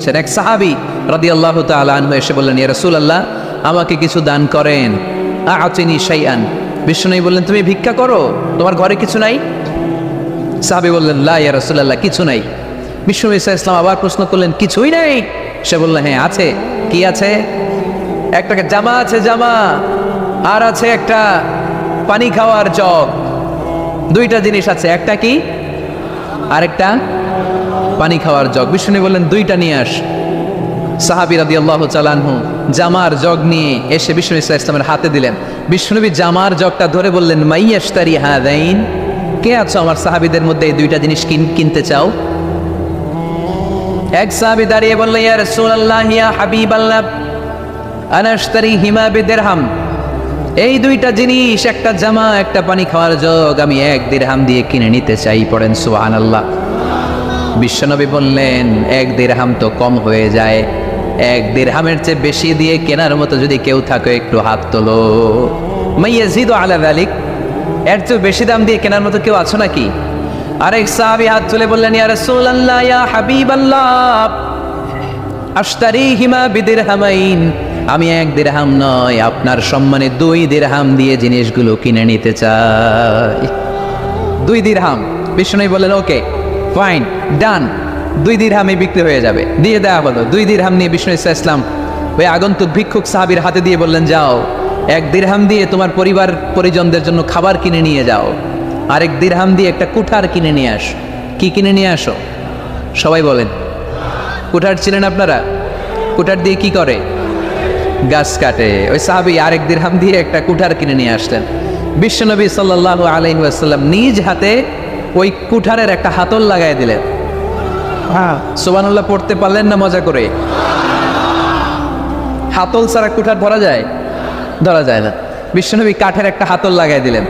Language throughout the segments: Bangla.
দিচ্ছেন। এক সাহাবী রাদিয়াল্লাহু তাআলা আনহু এসে বললেন, ইয়া রাসূলুল্লাহ, আমাকে কিছু দান করেন। আ'তিনি শাইআন। বিশ্বনবী বললেন, তুমি ভিক্ষা করো, তোমার ঘরে কিছু নাই? সাহাবী বললেন, লা ইয়া রাসূলুল্লাহ, কিছু নাই। বিশ্বনবী সাল্লাল্লাহু আলাইহি ওয়াসাল্লাম আবার প্রশ্ন করলেন, কিছুই নাই? সে বলল, হ্যাঁ আছে। কি আছে? একটা জামা আছে, জামা, আর আছে একটা পানি খাওয়ার জগ। দুইটা জিনিস আছে, একটা কি আরেকটা পানি খাওয়ার জগ। বিষ্ণু বললেন, দুইটা নিয়ে আস। সাহাবী রাদিয়াল্লাহু তাআলা আনহু জামার জগ নিয়ে এসে বিষ্ণু সাল্লাল্লাহু আলাইহি ওয়াসাল্লামের হাতে দিলেন। বিষ্ণুনবী জামার জগটা ধরে বললেন, মাইয়াশতারি হাদাইন, কে আছো আমার সাহাবীদের মধ্যে এই দুইটা জিনিস কিনতে চাও? এক সাহাবী দাঁড়িয়ে বলল, ইয়া রাসূলুল্লাহ, ইয়া হাবিবাল্লাহ, আনা আশতারিহিমা বিদিরহাম। এই দুইটা জিনিস, একটা জামা, একটা পানি খাওয়ার জগ, আমি 1 দিরহাম দিয়ে কিনে নিতে চাই। পড়েন সুবহানাল্লাহ। বিশ্বনবী বললেন, 1 দিরহাম তো কম হয়ে যায়, 1 দিরহামের চেয়ে বেশি দিয়ে কেনার মতো যদি কেউ থাকে একটু হাত তোলো। মাইয়াজিদু আলা যালিক, এর চেয়ে বেশি দাম দিয়ে কেনার মতো কেউ আছো নাকি? আরেক সাহাবী হাত তুলে বললেন, ইয়া রাসূলুল্লাহ, ইয়া হাবিবাল্লাহ, আশতারিহিমা বিদিরহামাইন, আমি 1 দিরহাম নয়, আপনার সম্মানে 2 দিরহাম দিয়ে জিনিসগুলো কিনে নিতে চাই। 2 দিরহাম। বিষ্ণুনবী বললেন, ওকে ফাইন, ডান, 2 দিরহামে বিক্রি হয়ে যাবে। দিয়ে দেওয়া হলো। 2 দিরহাম নিয়ে বিষ্ণু ইসলাম ওই আগন্তুক ভিক্ষুক সাহাবীর হাতে দিয়ে বললেন, যাও, 1 দিরহাম দিয়ে তোমার পরিবার পরিজনদের জন্য খাবার কিনে নিয়ে যাও, আর 1 দিরহাম দিয়ে একটা কুঠার কিনে নিয়ে আসো। কি কিনে নিয়ে আসো? সবাই বলেন। কুঠার ছিলেন আপনারা? কুঠার দিয়ে কি করে? গাছ কাটে। ওই সাহাবী আর 1 দিরহাম দিয়ে একটা কুঠার কিনে নিয়ে আসলেন। বিশ্বনবী সাল্লাল্লাহু আলাইহি ওয়াসাল্লাম নিজ হাতে ওই কুঠারের একটা হাতল লাগাই দিলেন। সুবহানাল্লাহ পড়তে পারলেন না মজা করে? হাতল ছাড়া কুঠার ধরা যায়? ধরা যায় না। বিশ্বনবী কাঠের একটা হাতল লাগাই দিলেন।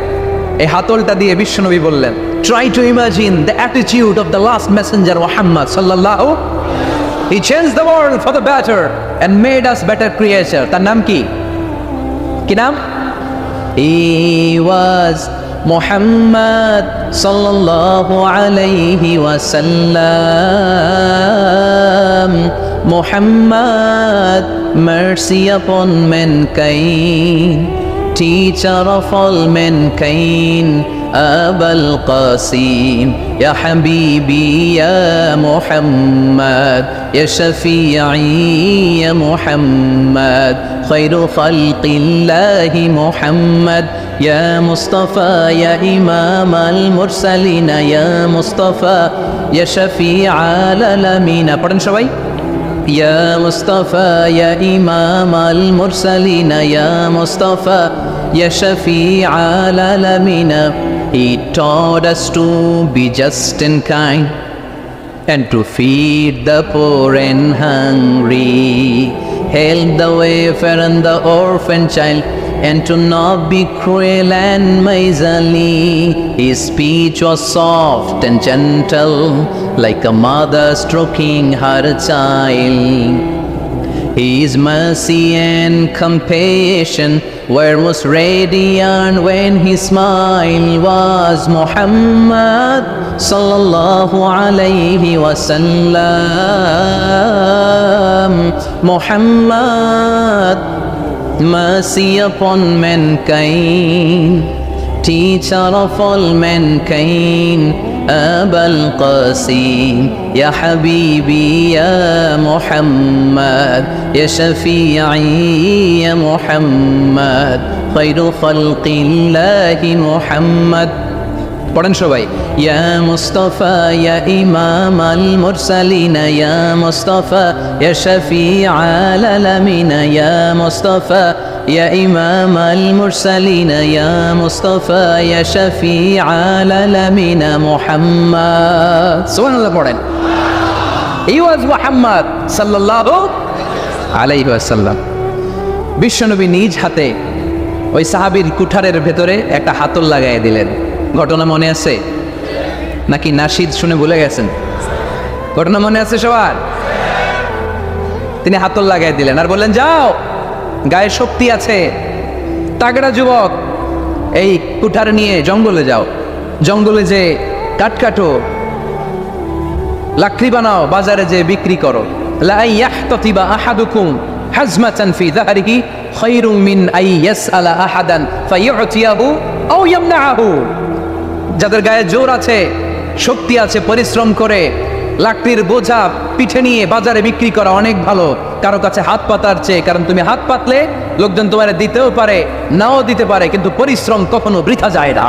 এই হাতলটা দিয়ে বিশ্বনবী বললেন, try to imagine the attitude of the last Messenger Muhammad সাল্লাল্লাহু। He changed the world for the better and made us better creature. তার নাম কি? কি নাম? He was Muhammad sallallahu alayhi wa sallam. Muhammad, mercy upon mankind, teacher of all mankind, أبا القاسم يا حبيبي يا محمد يا شفيعي يا محمد خير خلق الله محمد يا مصطفى يا إمام المرسلين يا مصطفى يا شفيع العالمين. পড়েন সবাই। يا مصطفى يا إمام المرسلين يا مصطفى يا شفيع العالمين. He taught us to be just and kind and to feed the poor and hungry, help the wafer and the orphan child, and to not be cruel and miserly. His speech was soft and gentle, like a mother stroking her child. His mercy and compassion were most radiant when his smile was Muhammad sallallahu alayhi wa sallam. Muhammad, mercy upon mankind, teacher of all mankind, أبا القاسم يا حبيبي يا محمد يا شفيعي يا محمد خير خلق الله محمد. পড়েন সবাই। يا مصطفى يا إمام المرسلين يا مصطفى يا شفيع العالمين يا مصطفى يا إمام المرسلين يا مصطفى يا شفيع العالمين محمد. سبحان الله পড়েন। He was Muhammad sallallahu alayhi wa sallam. বিশ্বনবী নিজ হাতে ওই সাহাবীর কুঠারের ভেতরে একটা হাতল লাগাই দিলেন। ঘটনা মনে আছে নাকি নাশিদ শুনে ভুলে গেছেন? ঘটনা মনে আছে সবার? তিনি হাতল লাগাই দিলেন আর বললেন, যাও, গায়ে শক্তি আছে, তাগড়া যুবক, এই কুঠার নিয়ে জঙ্গলে যাও, জঙ্গলে যে কাঠ কাটো, লাকড়ি বানাও, বাজারে যে বিক্রি করো, লা ইয়াহতাতিবা আহাদুকুম হাজমাতান ফি যাহরিহি খায়রুম মিন আই ইয়াসআলা আহাদান ফায়ু'তিয়াহু আও ইয়ামনাহু। যাদের গায়ে জোর আছে, শক্তি আছে, পরিশ্রম করে লাকড়ির বোঝা পিঠে নিয়ে বাজারে বিক্রি করা অনেক ভালো কারো কাছে হাত পাতার চেয়ে। কারণ তুমি হাত পাতলে লোকজন তোমার দিতেও পারে, নাও দিতে পারে, কিন্তু পরিশ্রম কখনো বৃথা যায় না।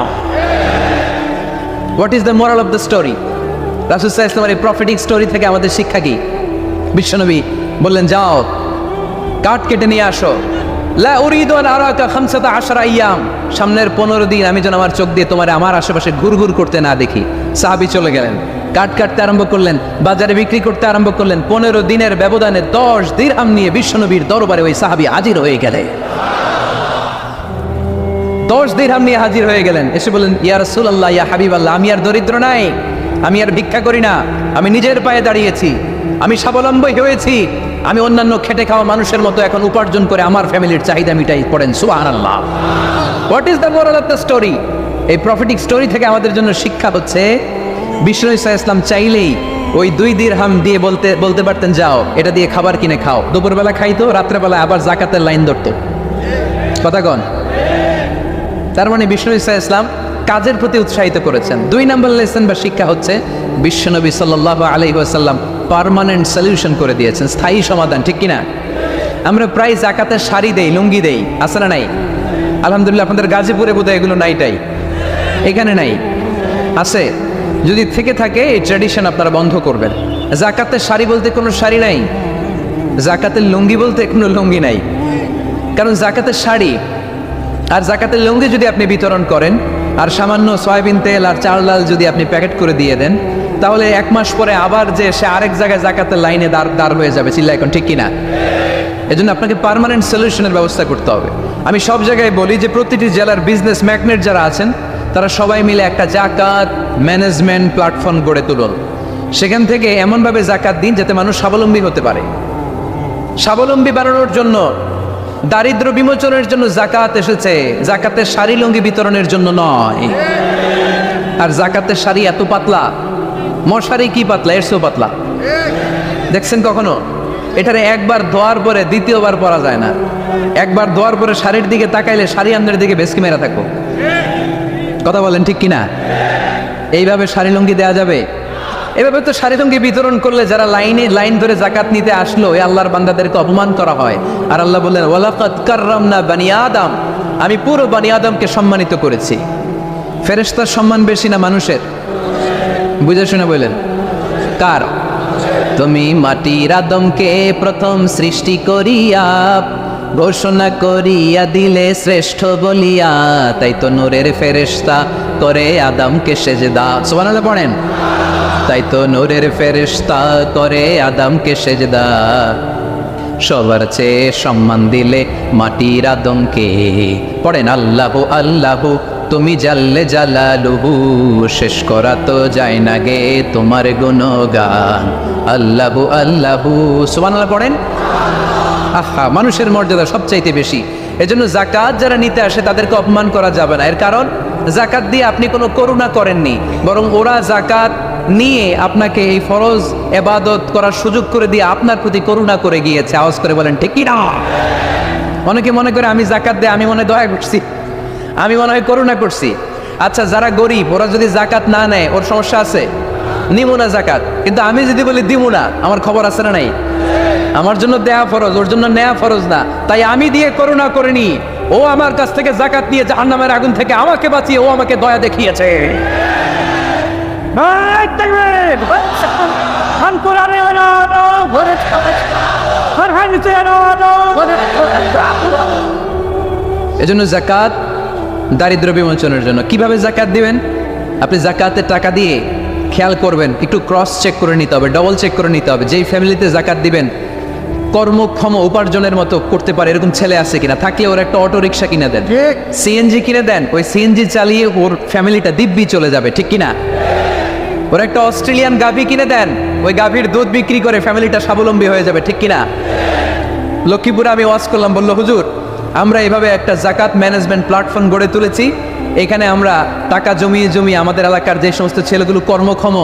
What is the moral of the story? রাসূল সাল্লাল্লাহু আলাইহি ওয়াসাল্লামের এই প্রফেটিক স্টোরি থেকে আমাদের শিক্ষা কি? বিশ্বনবী বললেন, যাও কাঠ কেটে নিয়ে আসো। লা উরিদু আন আরাকা 15 আইয়াম, সামনের 15 দিন আমি যেন আমার চোখ দিয়ে তোমার আমার আশেপাশে ঘুরঘুর করতে না দেখি। সাহাবী চলে গেলেন, কাঠ কাটতে আরম্ভ করলেন, বাজারে বিক্রি করতে আরম্ভ করলেন। 15 দিনের ব্যবধানে 10 দিরহাম নিয়ে বিশ্বনবীর দরবারে ওই সাহাবী হাজির হয়ে গেলেন। 10 দিরহাম নিয়ে হাজির হয়ে গেলেন। এসে বললেন, ইয়া রাসূলুল্লাহ, ইয়া হাবিবাল্লাহ, আমি আর দরিদ্র নাই, আমি আর ভিক্ষা করি না, আমি নিজের পায়ে দাঁড়িয়েছি, আমি স্বাবলম্বী হয়েছি, আমি অন্যান্য খেটে খাওয়া মানুষের মতো এখন উপার্জন করে আমার ফ্যামিলির চাহিদা মিটাই। পড়েন সুবহানাল্লাহ। What is the moral of the story? এই প্রফেটিক স্টোরি থেকে আমাদের জন্য শিক্ষা হচ্ছে, বিষ্ণু ঈসা ইসলাম চাইলেই ওই 2 দিরহাম দিয়ে বলতে পারতেন, যাও এটা দিয়ে খাবার কিনে খাও। দুপুরবেলা খাইতো, রাত্রেবেলা আবার যাকাতের লাইন ধরতো। কথা কন? তার মানে বিষ্ণু ঈসা ইসলাম কাজের প্রতি উৎসাহিত করেছেন। 2 নম্বর লেসন বা শিক্ষা হচ্ছে, বিশ্বনবী সাল্লাল্লাহু আলাইহি ওয়াসাল্লাম পার্মানেন্ট সলিউশন করে দিয়েছেন, স্থায়ী সমাধান। ঠিক কিনা? আমরা প্রায় যাকাতের শাড়ি দেই, লুঙ্গি দেই, আছে না নাই? আলহামদুলিল্লাহ আপনাদের গাজীপুরে বোধহয় এগুলো নাইটাই, এখানে নাই, আছে। যদি থেকে থাকে এই ট্র্যাডিশন আপনারা বন্ধ করবেন। যাকাতের শাড়ি বলতে কোনো শাড়ি নাই, যাকাতের লুঙ্গি বলতে কোনো লুঙ্গি নাই। কারণ যাকাতের শাড়ি আর যাকাতের লুঙ্গি যদি আপনি বিতরণ করেন, আর সামান্য সয়াবিন তেল আর চাল ডাল যদি আপনি প্যাকেট করে দিয়ে দেন, তাহলে 1 মাস পরে আবার যে সে আরেক জায়গায় যাকাতের লাইনে দাঁড় হয়ে যাবে। চিল্লা এখন, ঠিক কিনা? এজন্য আপনাকে পার্মানেন্ট সলিউশনের ব্যবস্থা করতে হবে। আমি সব জায়গায় বলি যে প্রতিটি জেলার বিজনেস ম্যাগনেট যারা আছেন, তারা সবাই মিলে একটা জাকাত ম্যানেজমেন্ট প্ল্যাটফর্ম গড়ে তুলুন। সেখান থেকে এমনভাবে জাকাত দিন যাতে মানুষ স্বাবলম্বী হতে পারে। স্বাবলম্বী বাড়ানোর জন্য, দারিদ্র বিমোচনের জন্য জাকাত এসেছে, জাকাতের শাড়ি লুঙ্গি বিতরণের জন্য নয়। আর জাকাতের শাড়ি এত পাতলা, মশারি কি পাতলা, এর চেয়েও পাতলা। দেখছেন কখনো? এটারে একবার ধোয়ার পরে দ্বিতীয়বার পরা যায় না। একবার ধোয়ার পরে শাড়ির দিকে তাকাইলে শাড়ি আমনের দিকে বেশকি মেরা থাকো। কথা বলেন, ঠিক কিনা? এইভাবে শাড়ি লুঙ্গি দেওয়া যাবে? এভাবে তো শাড়ি লুঙ্গি বিতরণ করলে যারা লাইন ধরে জাকাত নিতে আসলো, এই আল্লাহর বান্দাদেরকে অপমান করা হয়। আর আল্লাহ বললেন, ওয়ালাকাদ কাররামনা বানি আদম, আমি পুরো বানি আদমকে সম্মানিত করেছি। ফেরেশতার সম্মান বেশি না মানুষের? বুঝে শুনে বললেন, কার? তুমি মাটির আদমকে প্রথম সৃষ্টি করিয়া ঘোষণা করিয়া দিলে শ্রেষ্ঠ বলিয়া, তাই তো নূরের ফেরেশতা করে আদমকে সেজদা। সুবহানাল্লাহ পড়েন। তাই তো নূরের ফেরেশতা করে আদমকে সেজদা, সবার চেয়ে সম্মান দিলে মাটির আদমকে। পড়েন, আল্লাহু আল্লাহু তুমি জাল্লে জালালুহু, শেষ করা তো যায় না গে তোমার গুণগান। আল্লাহু আল্লাহু, সুবহানাল্লাহ পড়েন। আহা, মানুষের মর্যাদা সবচাইতে বেশি। এজন্য যাকাত যারা নিতে আসে তাদেরকে অপমান করা যাবে না। এর কারণ, যাকাত দিয়ে আপনি কোনো করুণা করেননি, বরং ওরা যাকাত নিয়ে আপনাকে এই ফরজ ইবাদত করার সুযোগ করে দিয়ে আপনার প্রতি করুণা করে গিয়েছে। আওয়াজ করে বলেন, ঠিক কি না? অনেকে মনে করে আমি যাকাত দিয়ে আমি মনে দয়া করছি, আমি মনে হয় করুণা করছি। আচ্ছা, যারা গরিব ওরা যদি যাকাত না নেয়, ওর সমস্যা আছে? নিমু না জাকাত। কিন্তু আমি যদি বলি দিমু না, আমার খবর আছে না নাই? আমার জন্য দেয়া ফরজ, ওর জন্য নেয়া ফরজ না। তাই আমি দিয়ে করুণা করিনি, ও আমার কাছ থেকে যাকাত নিয়ে জাহান্নামের আগুন থেকে আমাকে বাঁচিয়ে ও আমাকে দয়া দেখিয়েছে। এজন্য যাকাত দারিদ্র বিমোচনের জন্য। কিভাবে যাকাত দিবেন? আপনি যাকাতের টাকা দিয়ে খেয়াল করবেন, একটু ক্রস চেক করে নিতে হবে, ডবল চেক করে নিতে হবে। যেই ফ্যামিলিতে যাকাত দিবেন কর্মক্ষম উপার্জনের মতো করতে পারে এরকম ছেলে আছে কিনা, থাকলে ওর একটা অটো রিক্সা কিনে দেন, সিএনজি কিনে দেন। ওই সিএনজি চালিয়ে ওর ফ্যামিলিটা দিব্যি চলে যাবে, ঠিক কিনা? ওর একটা অস্ট্রেলিয়ান গাভী কিনে দেন, ওই গাভীর দুধ বিক্রি করে ফ্যামিলিটা স্বাবলম্বী হয়ে যাবে, ঠিক কিনা? লক্ষ্মীপুরে আমি ওয়াজ করলাম, বললো হুজুর আমরা এইভাবে একটা যাকাত ম্যানেজমেন্ট প্ল্যাটফর্ম গড়ে তুলেছি। এখানে আমরা টাকা জমিয়ে জমিয়ে আমাদের এলাকার যে সমস্ত ছেলেগুলো কর্মক্ষম,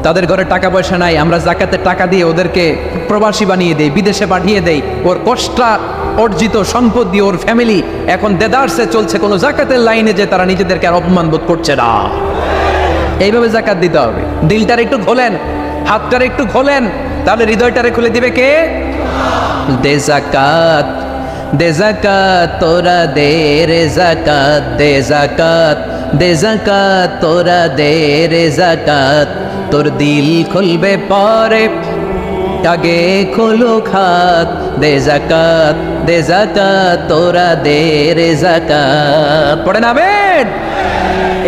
তাদের ঘরে টাকা পয়সা নাই, আমরা জাকাতের টাকা দিয়ে ওদেরকে প্রবাসী বানিয়ে দেই, বিদেশে পাঠিয়ে দেই। ওর কষ্ট অর্জিত সম্পদ দিয়ে ওর ফ্যামিলি এখন দেদারসে চলছে, কোনো জাকাতের লাইনে যে তারা নিজেদেরকে আর অপমান বোধ করছে না। এইভাবে জাকাত দিতে হবে। দিলটার একটু খোলেন, হাতটার একটু খোলেন, তাহলে হৃদয়টারে খুলে দিবে কে? দে জাকাত, দে জাকাত তোরা দে রে জাকাত, দে জাকাত, দে জাকাত তোরা দে রে জাকাত, তোর দিল খুলবে পরে আগে খোলো খাত, দে জাকাত, দে জাকাত তোরা দে রে জাকাত। পড়ে নাবেন।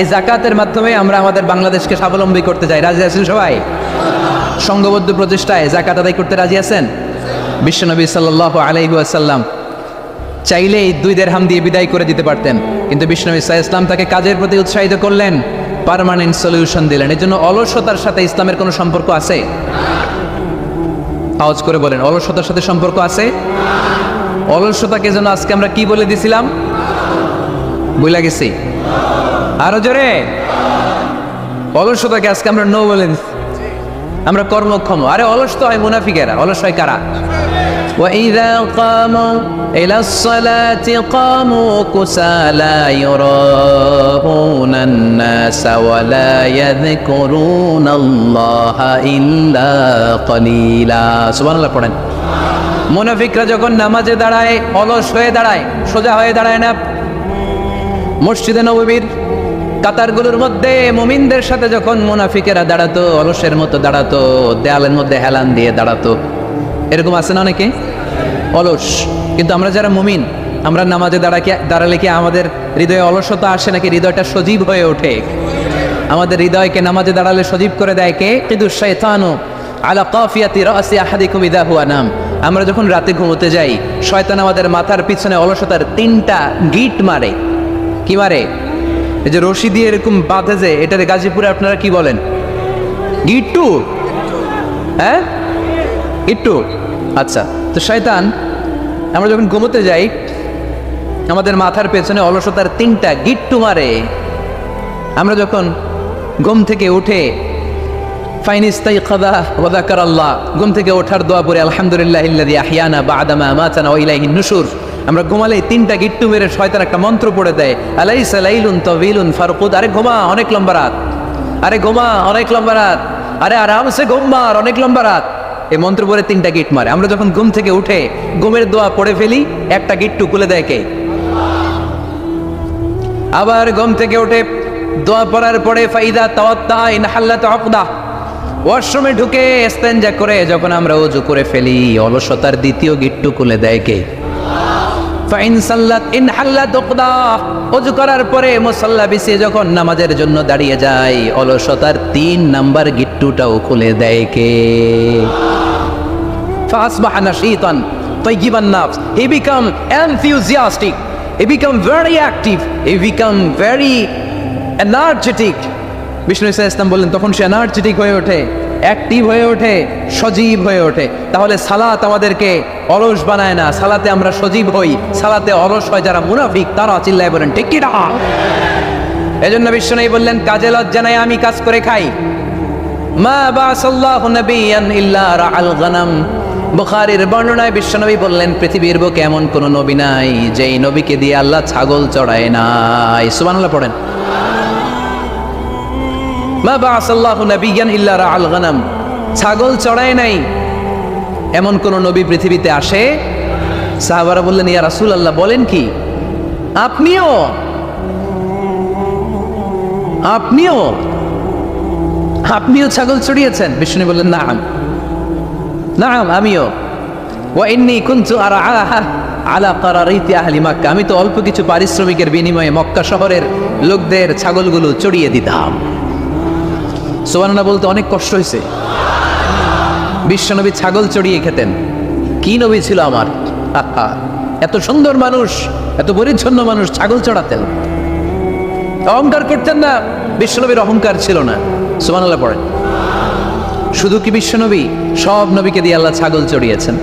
এই জাকাতের মাধ্যমে আমরা আমাদের বাংলাদেশকে স্বাবলম্বী করতে চাই। রাজি আছেন সবাই? সংঘবদ্ধ প্রচেষ্টায় জাকাত আদায় করতে রাজি আছেন? বিশ্বনবী সাল্লাল্লাহু আলাইহি ওয়াসাল্লাম চাইলেই 2 দিরহাম দিয়ে বিদায় করে দিতে পারতেন, কিন্তু বিশ্বনবী সাল্লাল্লাহু আলাইহি ওয়াসাল্লাম তাকে কাজের প্রতি উৎসাহিত করলেন, পার্মানেন্ট সলিউশন দিলেন। এর জন্য অলসতার সাথে ইসলামের কোনো সম্পর্ক আছে? আওয়াজ করে বলেন, অলসতার সাথে সম্পর্ক আছে? অলসতাকে যেন আজকে আমরা কি বলে দিছিলাম? ভুলে গেছি। আরো জোরে। অলসতাকে আজকে আমরা নো বলে দিচ্ছি, আমরা কর্মক্ষম। আরে অলস তো হয় মুনাফিকেরা, অলস হয় কারা? وَإِذَا قَامُوا إِلَى الصَّلَاةِ قَامُوا كُسَالَى يُرَاءُونَ النَّاسَ وَلَا يَذْكُرُونَ اللَّهَ إِلَّا قَلِيلًا। সুবহানাল্লাহ পড়েন। মুনাফিকরা যখন নামাজে দাঁড়ায় অলস হয়ে দাঁড়ায়, সোজা হয়ে দাঁড়ায় না। মসজিদে নববীর কাতারগুলোর মধ্যে মুমিনদের সাথে যখন মুনাফিকেরা দাঁড়াতো, অলসের মতো দাঁড়াতো, দেয়ালের মধ্যে হেলান দিয়ে দাঁড়াতো। এরকম আছে না অনেকে অলস? কিন্তু আমরা যারা মুমিন, আমরা নামাজে দাঁড়ালে কি আমাদের হৃদয়ে অলসতা আসে নাকি হৃদয়টা সজীব হয়ে ওঠে? আমাদের হৃদয়কে নামাজে দাঁড়ালে সজীব করে দেয় কে? কিন্তু শয়তানু আলা কাফিয়াতি রাসি আহাদিকুম ইযা হুয়া নাম। আমরা যখন রাতে ঘুমোতে যাই, শয়তান আমাদের মাথার পিছনে অলসতার 3টা গিট মারে। কি মারে? এই যে রশি দিয়ে এরকম বাঁধে, যে এটার গাজীপুরে আপনারা কি বলেন? গিট্টু। হ্যাঁ, গিট্টু। আচ্ছা, তো শয়তান আমরা যখন ঘুমোতে যাই, আমাদের মাথার পেছনে অলসতার 3টা গিট্টু মারে। আমরা যখন ঘুম থেকে উঠে ফাইনিস্তাইকাযা ওয়া যাকারাল্লাহ, ঘুম থেকে ওঠার দোয়া পড়ে আলহামদুলিল্লাহিল্লাযী আহইয়ানা বা'দা মা আমাতানা ওয়া ইলাইহিন নুশুর, আমরা ঘুমালে 3টা গিট্টু মেরে শয়তান একটা মন্ত্র পড়ে দেয়, আলাইসা লাইলুন তাওয়িলুন ফারকুদ। আরে ঘুমা, অনেক লম্বা রাত। আরে ঘুমা, অনেক লম্বা রাত। আরে আরামসে ঘুম মার, অনেক লম্বা রাত। এই মন্ত্র পড়ে 3টা গিট মারে। আমরা যখন ঘুম থেকে উঠে ঘুমের দোয়া পড়ে ফেলি, একটা গিট্টু খুলে দেয় কে? আবার ঘুম থেকে উঠে দোয়া পড়ার পরে ফাইদা তাওয়াত্তা ইন হাল্লাত উকদা, ওয়াশরুমে ঢুকে ইস্তেনজা করে যখন আমরা ওযু করে ফেলি, অলসতার 2য় গিট্টু খুলে দেয় কে? ফাইন সাল্লাত ইন হাল্লাত উকদা, ওযু করার পরে মুসাল্লা বিছিয়ে যখন নামাজের জন্য দাঁড়িয়ে যায়, অলসতার 3 নাম্বার গিট্টুটাও খুলে দেয় কে? ফাসবাহা নাশীতান তাইয়িবান নাফস, he become enthusiastic, he become very active, he become very energetic। Bishnu Islam বললেন তখন সে এনার্জেটিক হয়ে ওঠে, অ্যাক্টিভ হয়ে ওঠে, সজীব হয়ে ওঠে। তাহলে সালাত আমাদেরকে অলস বানায় না, সালাতে আমরা সজীব হই। সালাতে অলস হয় যারা মুনাফিক, তারা চিল্লায় বলেন ঠিক কি না? এজন্য বিষ্ণু বললেন কাজে লজ্জা নাই, আমি কাজ করে খাই। মা বাসাল্লাহু নাবিয়ান ইল্লা রাআল গনাম। বুখারীর বর্ণনায় বিশ্বনবী বললেন পৃথিবীর বুকে এমন কোন নবী নাই যেই নবীকে দিয়ে আল্লাহ ছাগল চড়ায় নাই। সুবহানাল্লাহ পড়েন। মা বাসাল্লাহু নাবিয়ান ইল্লা রাআল গনাম, ছাগল চড়ায় নাই এমন কোন নবী পৃথিবীতে আসে? সাহাবারা বললেন ইয়া রাসূলুল্লাহ, বলেন কি? আপনিও আপনিও আপনিও ছাগল চড়িয়েছেন? বিষ্ণু বললেন নাম, নাম আমিও। ওয়া ইন্নী কুনতু আরআহা আলা কারারিতি আহলি মক্কা, আমি তো অল্প কিছু পারিশ্রমিকের বিনিময়ে মক্কা শহরের লোকদের ছাগলগুলো চড়িয়ে দিতাম। সুবহানাল্লাহ বলতে অনেক কষ্ট হয়েছে। বিশ্বনবী ছাগল চড়িয়ে খেতেন। কি নবী ছিল আমার! এত সুন্দর মানুষ, এত পরিচ্ছন্ন মানুষ, ছাগল চড়াতেন। অহংকার করতেন না, বিশ্বনবীর অহংকার ছিল না। সুবহানাল্লাহ পড়েন। শুধু কি বিশ্বনবী, সব নবীকে দিয়ে আল্লাহ ছাগল চড়িয়েছেন।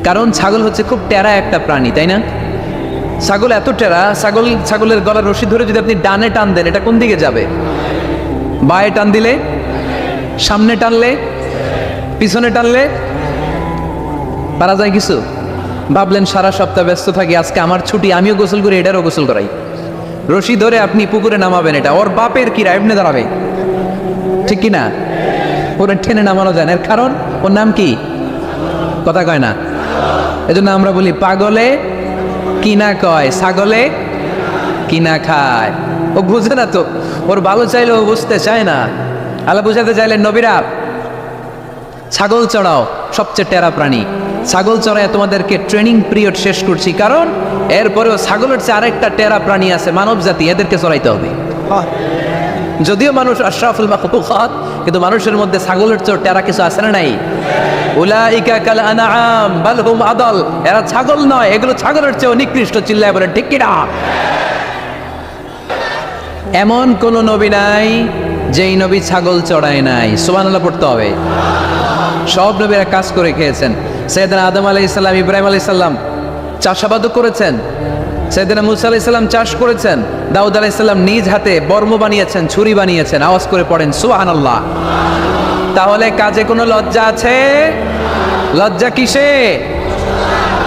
কারণ ছাগল হচ্ছে খুব টেরা একটা প্রাণী, তাই না? ছাগল এত টেরা, ছাগলের গলার রশি ধরে যদি আপনি ডানে টান দেন, এটা কোন দিকে যাবে? বায়ে টান দিলে সামনে টানলে, পিছনে টানলে পারা যায় কিছু? ভাবলেন সারা সপ্তাহ ব্যস্ত থাকি, আজকে আমার ছুটি, আমিও গোসল করি, এটারও গোসল করাই। রশি ধরে আপনি পুকুরে নামাবেন, এটা ওর বাপের কিরা এমনি দাঁড়াবে, ঠিক কিনা? ওরা টেনে নামানো যায় না, এর কারণ ওর নাম কি? কথা কয় না। এজন্য আমরা বলি পাগলে কিনা কয়, ছাগলে কিনা খায়। ও বুঝে না তো, ওর ভালো চাইলে ও বুঝতে চায় না। আল্লাহ বুঝাতে চাইলেন নবীরা ছাগল চড়াও, সবচেয়ে টেরা প্রাণী। ছাগল চড়ায় তোমাদেরকে ট্রেনিং পিরিয়ড শেষ করছি, কারণ এরপরেও ছাগলের চেয়ে আরেকটা টেরা প্রাণী আছে মানব জাতি, এদেরকে চড়াইতে হবে। যদিও মানুষ আশরাফুল মাখলুকাত, কিন্তু মানুষের মধ্যে ছাগলের চেয়ে টেরা কিছু আছে না নাই? উলাইকা কাল আনআম বাল হুম আদাল, এরা ছাগল নয়, এগুলো ছাগলের চেয়েও নিকৃষ্ট। চিল্লায় বলেন ঠিক কিনা? এমন কোন নবী নাই যেই নবী ছাগল চড়ায় নাই। সুবহানাল্লাহ পড়তে হবে। সব নবীরা কাজ করে খেয়েছেন। সাইয়েদনা আদম আলাইহিস সালাম, ইব্রাহিম আলাইহিস সালাম চাষাবাদও করেছেন। সাইয়েদনা মুসা আলাইহিস সালাম চাষ করেছেন। দাউদ আলাইহিস সালাম নিজ হাতে বর্ম বানিয়েছেন, ছুরি বানিয়েছেন। আওয়াজ করে পড়েন সুবহানাল্লাহ। তাহলে কাজে কোনো লজ্জা আছে? লজ্জা কিসে?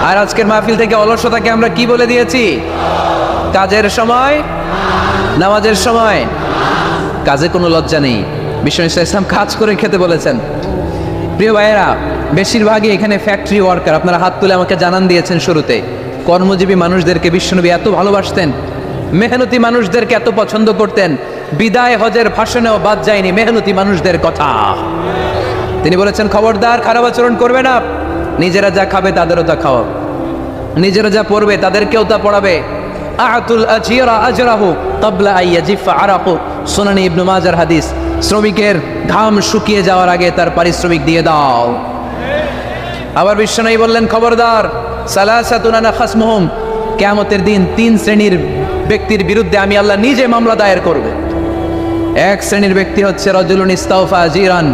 আর আজকের মাহফিল থেকে অলসতাকে আমরা কি বলে দিয়েছি? কাজের সময়, নামাজের সময় কাজে কোনো লজ্জা নেই। বিশ্বনবী সাল্লাল্লাহু আলাইহি ওয়াসাল্লাম কাজ করে খেতে বলেছেন। প্রিয় ভাইয়েরা, বেশিরভাগই এখানে ফ্যাক্টরি ওয়ার্কার। আপনারা হাত তুলে আমাকে জানান দিয়েছেন শুরুতে। কর্মজীবী মানুষদেরকে বিশ্বনবী এত ভালোবাসতেন, মেহনতি মানুষদেরকে এত পছন্দ করতেন, বিদায় হজের ভাষণেও বাদ যায়নি মেহনতি মানুষদের কথা। তিনি বলেছেন খবরদার খারাপ আচরণ করবে না, নিজেরা যা খাবে তাদেরও তা খাওয়াও, নিজেরা যা পড়বে তাদেরকেও তা পড়াবে। আতুল আজিরা আজরাহু ক্বাবলা আইয়াজিফা আরাকু, সুনান ইবনে মাজার হাদিস। শ্রমিকের ঘাম শুকিয়ে যাওয়ার আগে তার পারিশ্রমিক দিয়ে দাও। আবার বিশ্বনবী বললেন খবরদার সালাসাতুন আনা খাসমুহুম, কিয়ামতের দিন 3 শ্রেণীর ব্যক্তির বিরুদ্ধে আমি আল্লাহ নিজে মামলা দায়ের করব। এক শ্রেণীর ব্যক্তি হচ্ছে রাজুলুন ইস্তাওফা আজিরান,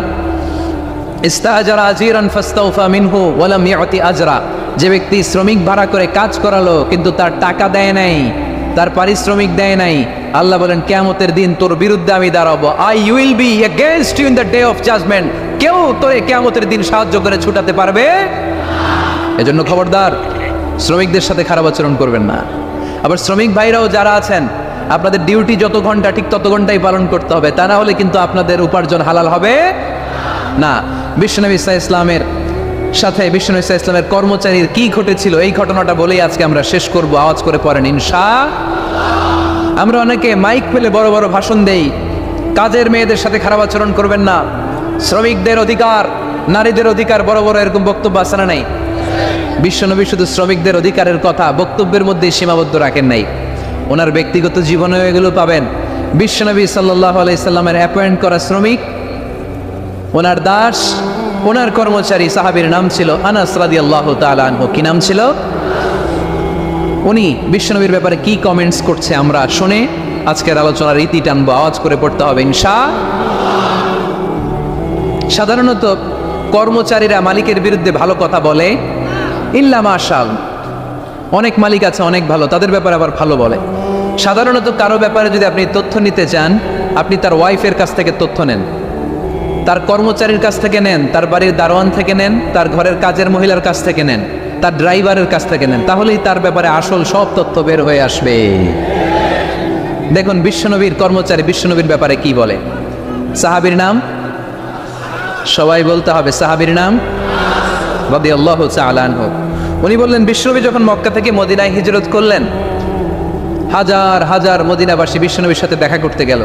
ইস্তাজারা আজিরান ফাস্তাওফা মিনহু ওয়া লাম ইয়াতি আজরা, যে ব্যক্তি শ্রমিক ভাড়া করে কাজ করালো কিন্তু তার টাকা দেয় নাই, তার পারিশ্রমিক দেয় নাই। আল্লাহ বলেন কিয়ামতের দিন তোর বিরুদ্ধে আমি দাঁড়াবো। I will be against you in the day of judgment. কেউ তোরে কিয়ামতের দিন সাহায্য করে ছুটাতে পারবে? এজন্য খবরদার শ্রমিকদের সাথে খারাপ আচরণ করবেন না। আবার শ্রমিক ভাইরাও যারা আছেন, আপনাদের ডিউটি যত ঘন্টা ঠিক তত ঘন্টাই পালন করতে হবে, তা না হলে কিন্তু আপনাদের উপার্জন হালাল হবে না। বিশ্বনবী সাল্লাল্লাহু আলাইহি ওয়াসাল্লামের সাথে বিশ্বনবী সাল্লাল্লাহু আলাইহি ওয়াসাল্লামের কর্মচারীর কি ঘটেছিল, এই ঘটনাটা বলেই আজকে আমরা শেষ করব। আওয়াজ করে পড়েন ইনশাআল্লাহ। আমরা অনেকে মাইক পেলে বড় বড় ভাষণ দেই, কাজের মেয়েদের সাথে খারাপ আচরণ করবেন না, শ্রমিকদের অধিকার, নারীদের অধিকার, বড় বড় এরকম বক্তব্য আছে না নাই? বিশ্বনবী শুধু শ্রমিকদের অধিকারের কথা বক্তব্যের মধ্যে সীমাবদ্ধ রাখেন নাই, ওনার ব্যক্তিগত জীবনেও এগুলো পাবেন। বিশ্বনবী সাল্লাল্লাহু আলাইহি সাল্লামের অ্যাপয়েন্ট করা শ্রমিক, ওনার দাস, ওনার কর্মচারী সাহাবীর নাম ছিল আনাস রাদিয়াল্লাহু তাআলা আনহু। কি নাম ছিল? উনি বিশ্বনবীর ব্যাপারে কি কমেন্টস করছে আমরা শুনে আজকের আলোচনার ইতি টানবো। আওয়াজ করে পড়তে হবে ইনশাআল্লাহ। সাধারণত কর্মচারীরা মালিকের বিরুদ্ধে ভালো কথা বলে ইল্লা মাশাআল্লাহ। অনেক মালিক আছে অনেক ভালো, তাদের ব্যাপারে আবার ভালো বলে। সাধারণত কারো ব্যাপারে যদি আপনি তথ্য নিতে চান, আপনি তার ওয়াইফের কাছ থেকে তথ্য নেন, তার কর্মচারীর কাছ থেকে নেন, তার বাড়ির দারোয়ান থেকে নেন, তার ঘরের কাজের মহিলার কাছ থেকে নেন, তার ড্রাইভারের কাছ থেকে নেন, তাহলেই তার ব্যাপারে আসল সব তথ্য বের হয়ে আসবে। দেখুন বিশ্বনবীর কর্মচারী বিশ্বনবীর ব্যাপারে কি বলে। সাহাবীর নাম সবাই বলতে হবে, সাহাবীর নাম রাদিয়াল্লাহু তাআলা আনহু। উনি বললেন বিশ্বনবী যখন মক্কা থেকে মদিনায় হিজরত করলেন, হাজার হাজার মদিনাবাসী বিশ্বনবীর সাথে দেখা করতে গেল।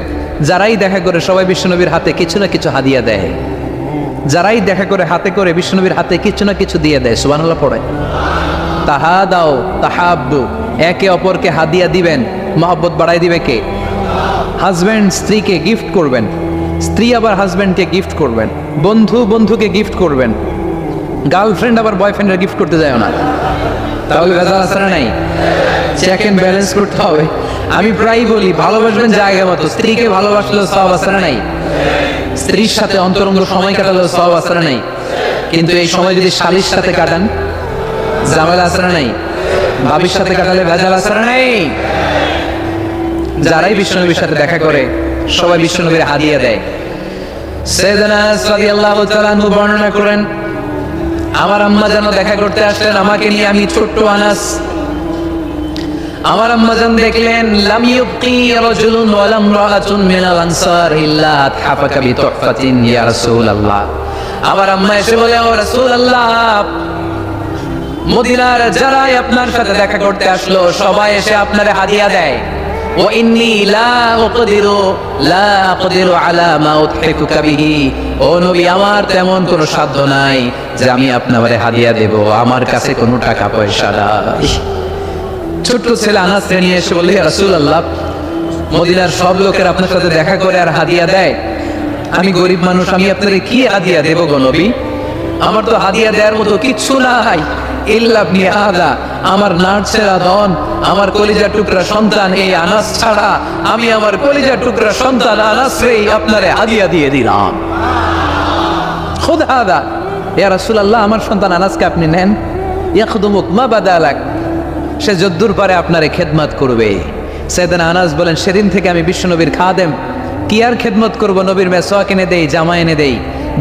যারাই দেখা করে সবাই বিশ্বনবীর হাতে কিছু না কিছু হাদিয়া দেয়, যারাই দেখা করে হাতে করে বিশ্বনবীর হাতে কিছু না কিছু দিয়ে দেয়। সুবহানাল্লাহ পড়ে। তাহাদাও তাহাব্বু, একে অপরকে হাদিয়া দিবেন, মহব্বত বাড়াই দিবে কে? হাজব্যান্ড স্ত্রীকে গিফট করবেন, স্ত্রী আবার হাজব্যান্ডকে গিফট করবেন, বন্ধু বন্ধুকে গিফট করবেন, গার্লফ্রেন্ড আবার বয়ফ্রেন্ডের গিফট করতে যায় না, তাহলে ভেজাল আছে না নাই? চেক এন্ড ব্যালেন্স করতে হবে। আমি প্রায় বলি ভালোবাসবেন জায়গা মতো, স্ত্রীকে ভালোবাসলেও সওয়াব আছে না নাই? স্ত্রীর সাথে অন্তরঙ্গ সময় কাটালেও সওয়াব আছে না নাই? কিন্তু এই সময় যদি শালীর সাথে কাটান, ঝামেলা আছে না নাই? ভাবির সাথে কাটালে ভেজাল আছে না নাই? যারাই বিশ্বনবীর সাথে দেখা করে সবাই বিশ্বনবীর হাদিয়া দেয়। সাইয়েদনা আনাস রাদিয়াল্লাহু তাআলা আনহু বর্ণনা করেন, আমার আম্মা যেন দেখা করতে আসলেন আমাকে নিয়ে, আমি ছোট্ট আনাস। আমার আম্মা জান দেখলেন, লাম ইউবকি রাজুলুন ওয়ালা ইমরাআতুন মিনাল আনসার ইল্লা আতহাফাকা বিতুহফাতিন ইয়া রাসূলুল্লাহ। আমার আম্মা এসে বলে, ও রাসূলুল্লাহ, মদিনার যারাই আপনার সাথে দেখা করতে আসলো সবাই এসে আপনারে হাদিয়া দেয়। ওয়া ইন্নী লা আকদিরু আলা মা উতহিকুকা বিহি। ও নবী, আমার তেমন কোনো সাধ্য নাই যে আমি আপনারে হাদিয়া দেব, আমার কাছে কোনো টাকা পয়সা নাই। ছোট্ট ছেলে আনাস নিয়ে এসে বলে, ইয়া রাসূলুল্লাহ, মদিনার সব লোকের আপনার সাথে দেখা করে আর হাদিয়া দেয়, আমি গরিব মানুষ, আমি আপনারে কি হাদিয়া দেব গো নবী? আমার তো হাদিয়া দেওয়ার মতো কিচ্ছু নাই। ইল্লা ইবনি আদা, আমার নার্সেরা দন, আমার কলিজার টুকরা সন্তান এই আনাস ছাড়া আমি আমার কলিজার টুকরা সন্তান আনাসরেই আপনারে হাদিয়া দিয়ে দিলাম। খুদ আদা, ইয়া রাসূলুল্লাহ, আমার সন্তান আনাসকে আপনি নেন। ইয়াখদুমুক মা বাদালাক, সে যদ্দুর পারে আপনারে খেদমত করবে। সাইয়েদনা আনাস বলেন, সেদিন থেকে আমি বিশ্বনবীর খাদেম, কি আর খেদমত করব, নবীর মেসওয়াক এনে দেই, জামা এনে দেই।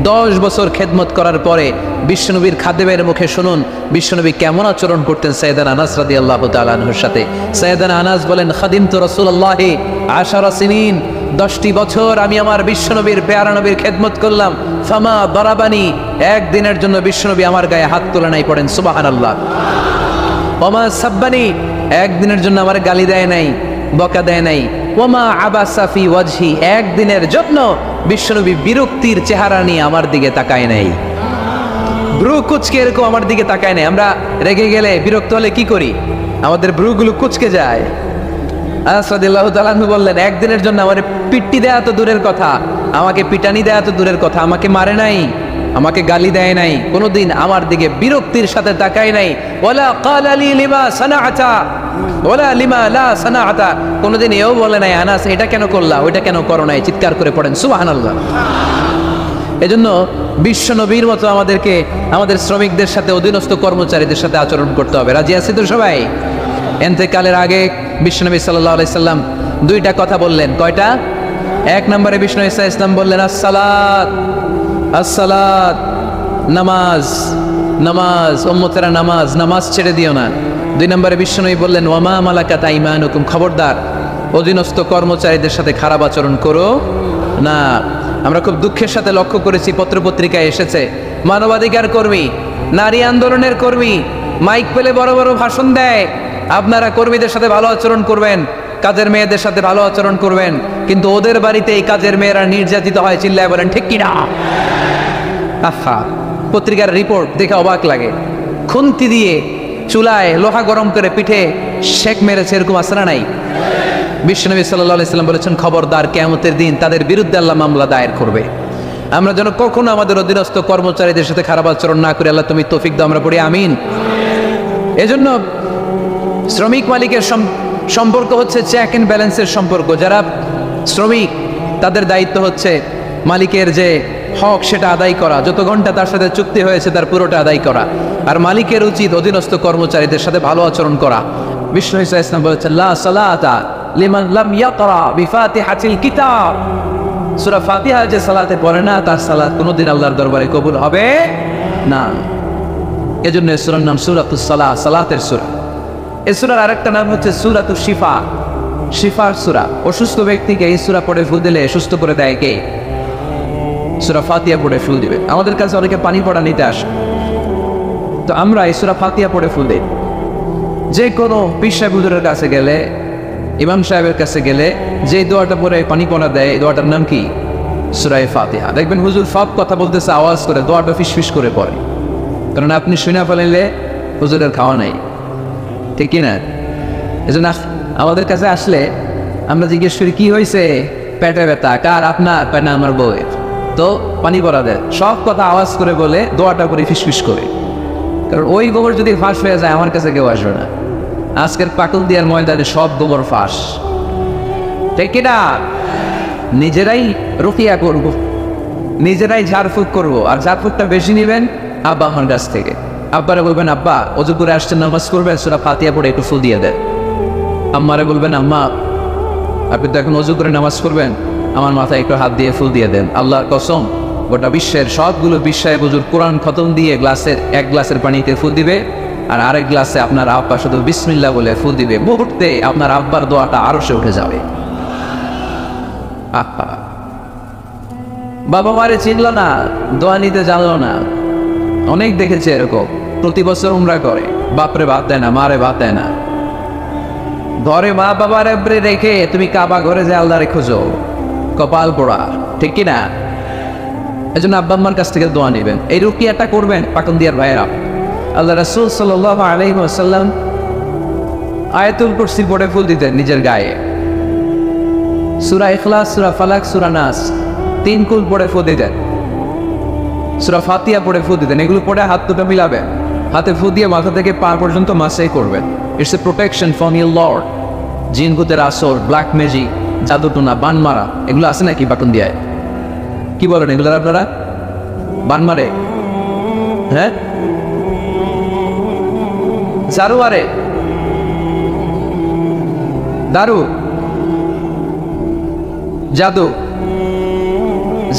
10 বছর খেদমত করার পরে বিশ্বনবীর খাদেমের মুখে শুনুন বিশ্বনবী কেমন আচরণ করতেন সাইয়েদনা আনাস রাদিয়াল্লাহু তাআলা আনহুর সাথে। সাইয়েদনা আনাস বলেন, খাদিমতু রাসূলুল্লাহি 10 সিনিন, 10টি বছর আমি আমার বিশ্বনবীর পেয়ারা নবীর খেদমত করলাম। ফামা দারাবানি, একদিনের জন্য বিশ্বনবী আমার গায়ে হাত তোলে নাই, পড়েন সুবহানাল্লাহ। ওমা সাব্বানি, একদিনের জন্য আমার গালি দেয় নাই, বকা দেয় নাই। ওমা আবাসা ফি ওয়াজহি, একদিনের জন্য বিশ্বনবী বিরক্তির চেহারা নিয়ে আমার দিকে তাকায় নাই, ব্রু কুচকে এরকম আমার দিকে তাকায় নাই। আমরা রেগে গেলে, বিরক্ত হলে কি করি? আমাদের ব্রুগুলো কুচকে যায়। আনাস রাদিয়াল্লাহু তাআলা আনহু বললেন, একদিনের জন্য আমার পিট্টি দেয়া তো দূরের কথা, আমাকে পিটানি দেয়া তো দূরের কথা, আমাকে মারে নাই, আমাকে গালি দেয় নাই, কোনোদিন আমার দিকে বিরক্তির সাথে তাকায় নাই। ওয়ালা ক্বালা লি লিমা সানাআতা ওয়ালা লিমা লা সানাআতা, কোনোদিন এও বলে নাই, আনাস এটা কেন করলা, ওইটা কেন করো নাই। চিৎকার করে পড়েন সুবহানাল্লাহ। এজন্য বিশ্ব নবীর মতো আমাদেরকে আমাদের শ্রমিকদের সাথে, অধীনস্থ কর্মচারীদের সাথে আচরণ করতে হবে। রাজি আছি তো সবাই? ইন্তেকালের আগে বিশ্বনবী সাল্লাল্লাহু আলাইহি সাল্লাম 2টা কথা বললেন। কয়টা? 1 নম্বরে বিশ্বনবী সাল্লাল্লাহু আলাইহি সাল্লাম বললেন, আসসালাত, আসসালাত, নামাজ, নামাজ, উম্মতেরা নামাজ, নামাজ ছেড়ে দিও না। 2 নম্বরে বিশ্বনবী বললেন, ওয়ামা মালাকাত আইমানুকুম, খবরদার অধীনস্থ কর্মচারীদের সাথে খারাপ আচরণ করো না। আমরা খুব দুঃখের সাথে লক্ষ্য করেছি, পত্রপত্রিকায় এসেছে, মানবাধিকার কর্মী, নারী আন্দোলনের কর্মী মাইক পেলে বড় বড় ভাষণ দেয়, আপনারা কর্মীদের সাথে ভালো আচরণ করবেন, কাজের মেয়েদের সাথে ভালো আচরণ করবেন, কিন্তু ওদের বাড়িতে এই কাজের মেয়েরা নির্যাতিত হয়, চিল্লায় বলেন ঠিক কিনা? আহা, পত্রিকার রিপোর্ট দেখে অবাক লাগে। খুন্তি দিয়ে চুলায় লোহা গরম করে পিঠে শেক মেরেছে, এরকম আসরা নাই? বিশ্বনবী সাল্লাল্লাহু আলাইহি সাল্লাম বলেছেন, খবরদার, কিয়ামতের দিন তাদের বিরুদ্ধে আল্লাহ মামলা দায়ের করবে। আমরা যেন কখনো আমাদের অধীনস্থ কর্মচারীদের সাথে খারাপ আচরণ না করি। আল্লাহ তুমি তৌফিক দাও, আমরা পড়ি আমিন। এজন্য শ্রমিক মালিকের সম্পর্ক হচ্ছে চেক এন্ড ব্যালেন্সের সম্পর্ক। যারা শ্রমিক, তাদের দায়িত্ব হচ্ছে মালিকের যে হক সেটা আদায় করা, যত ঘন্টা তার সাথে চুক্তি হয়েছে তার পুরোটা আদায় করা। আর মালিকের উচিত অধীনস্থ কর্মচারীদের সাথে ভালো আচরণ করা। বিষ্ণু ইসলাম বলেছেন, লা সালাতা লিমান লাম ইয়াকরা বিফাতিহাতিল কিতাব, সূরা ফাতিহা যে সালাতে পড়ে না, তার সালাত কোনোদিন আল্লাহর দরবারে কবুল হবে না। এজন্য এই সূরার নাম সূরাতুস সালাহ, সালাতের সূরা। এই সূরার আরেকটা নাম হচ্ছে সূরাতুশ শিফা, শিফার সূরা। অসুস্থ ব্যক্তিকে এই সূরা পড়ে ফু দিলে সুস্থ করে দেয় কে? সূরা ফাতিহা পড়ে ফু দিবে। আমাদের কাছে অনেকে পানি পড়া নিতে আসে, তো আমরা এই সূরা ফাতিহা পড়ে ফু দিই। যে কোনো পীর সাহেব হুজুরের কাছে গেলে, ইমাম সাহেবের কাছে গেলে যে দোয়াটা পড়ে পানি পড়া দেয়, এই দোয়াটার নাম কি? সূরা ফাতিহা। দেখবেন হুজুর সব কথা বলতেছে আওয়াজ করে, দোয়াটা ফিসফিস করে পড়ে, কারণ আপনি শুনে ফেলাইলে হুজুরের খাওয়া নাই, ঠিক কিনা? এজন্য আমাদের কাছে আসলে আমরা জিজ্ঞেস করি, কি হয়েছে? পেটে ব্যথা। কার? আপনার? না, আমার বউয়ের। তো পানি পড়া দেয়, সব কথা আওয়াজ করে বলে, দোয়াটা করে ফিসফিস করে, কারণ ওই গোবর যদি ফাঁস হয়ে যায় আমার কাছে কেউ আসবে না। আজকের পাটুল দিয়ার ময়দানে সব গোবর ফাঁস, ঠিক কিনা? নিজেরাই রুকিয়া করব, নিজেরাই ঝাড়ফুঁক করব। আর ঝাড়ফুঁকটা বেশি নেবেন আব্বা আমার কাছ থেকে। আব্বারা বলবেন, আব্বা ওযু করে আসছেন, নামাজ করবেন, সূরা ফাতিহা পড়ে একটু ফু দিয়ে দেন। আম্মারা বলবেন, আম্মা আপনি তো এখন ওযু করে নামাজ করবেন, আমার মাথায় একটু হাত দিয়ে ফুল দিয়ে দেন। আল্লাহর কসম, গোটা বিশ্বের সবগুলো বিশ্বায় বুজুর কোরআন খতম দিয়ে এক গ্লাসের পানিতে ফুল দিবে, আর আরেক গ্লাসে আপনার আব্বা শুধু বিসমিল্লাহ বলে ফুল দিবে। মুহূর্তে আপনার আব্বার দোয়াটা আরশে উঠে যাবে। আহা, বাবা মারে চিনল না, দোয়া নিতে জানলো না। অনেক দেখেছে এরকম, প্রতি বছর উমরা করে, বাপরে ভাত দেয় না, মারে ভাত দেয় না। ঘরে মা বাবার রেখে তুমি কাবা ঘরে যে আল্লাহরে খোঁজো, কপাল পোড়া, ঠিক কিনা? এই জন্য আব্বা আম্মার কাছ থেকে দোয়া নেবেন। এই রুকিয়াটা করবেন পাকন দিয়ার ভাইয়েরা। আল্লাহ রাসূল সাল্লাল্লাহু আলাইহি ওয়াসাল্লাম আয়াতুল কুরসি পড়ে ফুল দিতেন নিজের গায়ে। সূরা ইখলাস, সূরা ফালাক, সূরা নাস 3 কুল পড়ে ফুল দিতেন। সূরা ফাতিহা পড়ে ফুল দিতেন। এগুলো পড়ে হাত দুটো মিলাবেন, হাতে ফু দিয়ে মাথা থেকে পা পর্যন্ত মাসাই করবেন। It's a protection from your Lord. জিন ভূতের আসর, ব্ল্যাক ম্যাজিক, জাদুটোনা, বান মারা, এগুলো আছে নাকি বাটন দিয়ে? কি বলেন এগুলো আপনারা? বান মারে? হ্যাঁ, জারু আরে, দারু, জাদু,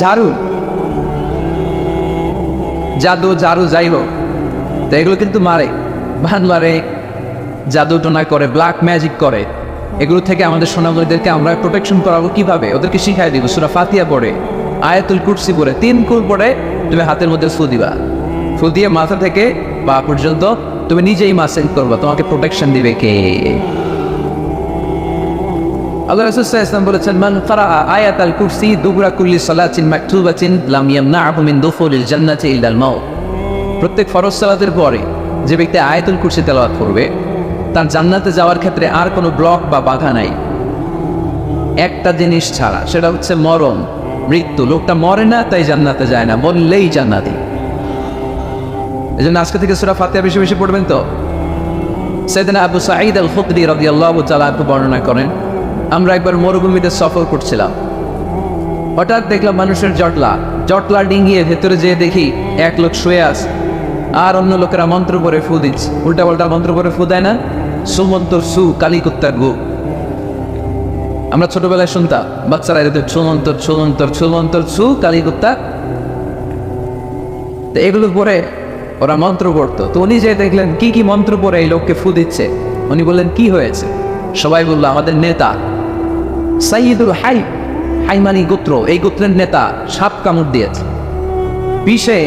ঝাড়ু, জাদু, ঝাড়ু, যাই হোক, তো এগুলো কিন্তু মারে, বান মারে, জাদু টোনা করে, ব্ল্যাক ম্যাজিক করে। এগুলো থেকে আমাদের সোনামণিদেরকে আমরা প্রোটেকশন করাবো কিভাবে? ওদেরকে শিখাই দিব। সূরা ফাতিহা পড়ে, আয়াতুল কুরসি পড়ে, 3 কুল পড়ে তুমি হাতের মধ্যে ফু দিবা। ফু দিয়ে মাথা থেকে পা পর্যন্ত তুমি নিজেই মাসেজ করবা। তোমাকে প্রোটেকশন দিবে কে? আল্লাহ রাসূল সাল্লাল্লাহু আলাইহি ওয়াসাল্লাম বলেছেন, মান ক্বারা আয়াতাল কুরসি দুবরা কুল্লি সালাতিন মাকতুবাতিন লাম ইয়ামনাহু মিন দুখুলিল জান্নাতি ইল্লাল মাউত। প্রত্যেক ফরজ সালাতের পরে যে ব্যক্তি আয়াতুল কুরসি তেলাওয়াত করবে, তার জান্নাতে যাওয়ার ক্ষেত্রে আর কোনো ব্লক বা বাধা নাই, একটা জিনিস ছাড়া, সেটা হচ্ছে মরণ, মৃত্যু। লোকটা মরে না তাই জান্নাতে যায় না, মরলেই জান্নাতি। এই জন্য আজকে থেকে সূরা ফাতিহা বেশি বেশি পড়বেন। তো সাইয়েদনা আবু সাঈদ আল খুদরি রাদিয়াল্লাহু তাআলা বর্ণনা করেন, আমরা একবার মরুভূমিতে সফর করছিলাম। হঠাৎ দেখলাম মানুষের জটলা ডিঙ্গিয়ে ভেতরে যেয়ে দেখি এক লোক শুয়ে আছে, আর অন্য লোকেরা মন্ত্র পড়ে ফু দিচ্ছে। উল্টা পাল্টা মন্ত্র পড়ে ফু দেয় না? সুমন্তর সু, কালিকুত্তার গু। আমরা ছোটবেলায় শুনতাম, বাচ্চারা এদের সুমন্তর সুমন্তর সুমন্তর সু, কালিকুত্তা। তো এগুলো পরে ওরা মন্ত্র পড়তো। তো উনি যে দেখলেন কি কি মন্ত্র পড়ে এই লোককে ফু দিচ্ছে, উনি বললেন কি হয়েছে? সবাই বললো আমাদের নেতা সাইয়্যিদুল হাইমানি গোত্র, এই গোত্রের নেতা সাপ কামড় দিয়েছে, বিষে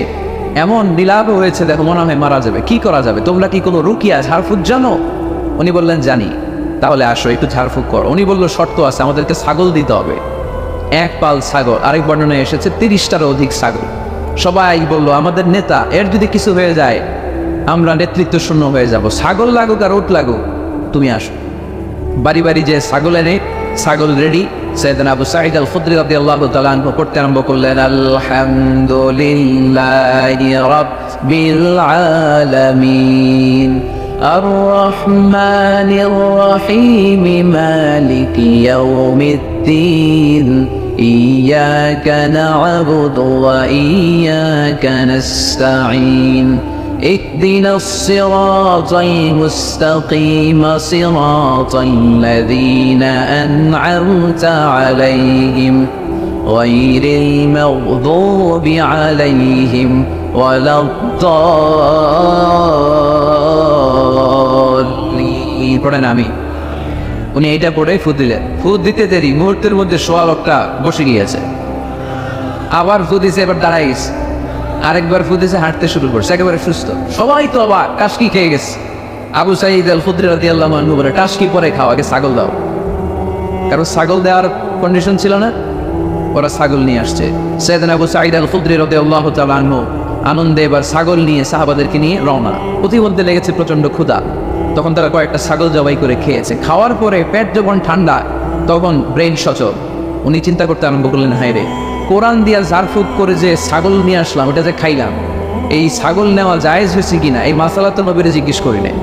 এমন নীলাভ হয়েছে, দেখো মনে হয় মারা যাবে। কি করা যাবে? তোমরা কি কোনো রুকিয়া ঝাড়ফুঁক জানো? উনি বললেন জানি। তাহলে আসো একটু ঝাড়ফুঁক করো। উনি বললো শর্ত আছে, আমাদেরকে ছাগল দিতে হবে, 1 পাল ছাগল। আরেক বর্ণনায় এসেছে 30টারও অধিক ছাগল। সবাই বললো আমাদের নেতা, এর যদি কিছু হয়ে যায় আমরা নেতৃত্ব শূন্য হয়ে যাব। ছাগল লাগুক আর উট লাগুক, তুমি আসো। বাড়ি বাড়ি যে ছাগল এনে, ছাগল রেডি। সাইয়েদনা আবু সাঈদ আল খুদরি রাদিয়াল্লাহু তাআলা আনহু পড়তে আরম্ভ করলেন, আলহামদুলিল্লাহি রাব্বিল আলামিন আর রহমানির রহিম মালিকি ইয়াউমিদ্দিন ইয়াকা না'বুদু ওয়া ইয়াকা নাস্তাঈন اهدنا الصراط المستقيم صراط الذين أنعمت عليهم غير المغضوب عليهم ولا الضالين। পড়েন আমি। উনি এইটা পড়ে ফু দিলেন। ফু দিতে দেরি, মুহূর্তের মধ্যে সোয়া লোকটা বসে গিয়েছে। আবার ফু দিছে, এবার দাঁড়াই গেছে। আরেকবার ফুদিছে, হাঁটতে শুরু করছে, একেবারে সুস্থ। সবাই তো অবাক, টাসকি খেয়ে গেছে। আবু সাঈদ আল খুদরি রাদিয়াল্লাহু আনহু বলে, টাসকি পরে খাও, আগে ছাগল দাও। কারণ ছাগল দেওয়ার কন্ডিশন ছিল না, ওরা ছাগল নিয়ে আসছে। সাইয়েদনা আবু সাঈদ আল খুদরি রাদিয়াল্লাহু তাআলা আনহু আনন্দে এবার ছাগল নিয়ে সাহাবাদেরকে নিয়ে রওনা। প্রতিমধ্যে লেগেছে প্রচন্ড ক্ষুধা, তখন তারা কয়েকটা ছাগল জবাই করে খেয়েছে। খাওয়ার পরে পেট যখন ঠান্ডা, তখন ব্রেন সচল। উনি চিন্তা করতে আরম্ভ করলেন, হায় রে, কোরআন দিয়া ঝাড়ফুঁক করে যে ছাগল নিয়ে আসলাম, ওটা যে খাইলাম, এই ছাগল নেওয়া জায়েজ হয়েছে কিনা এই মাসালা তো নবীরে জিজ্ঞেস করি নাই।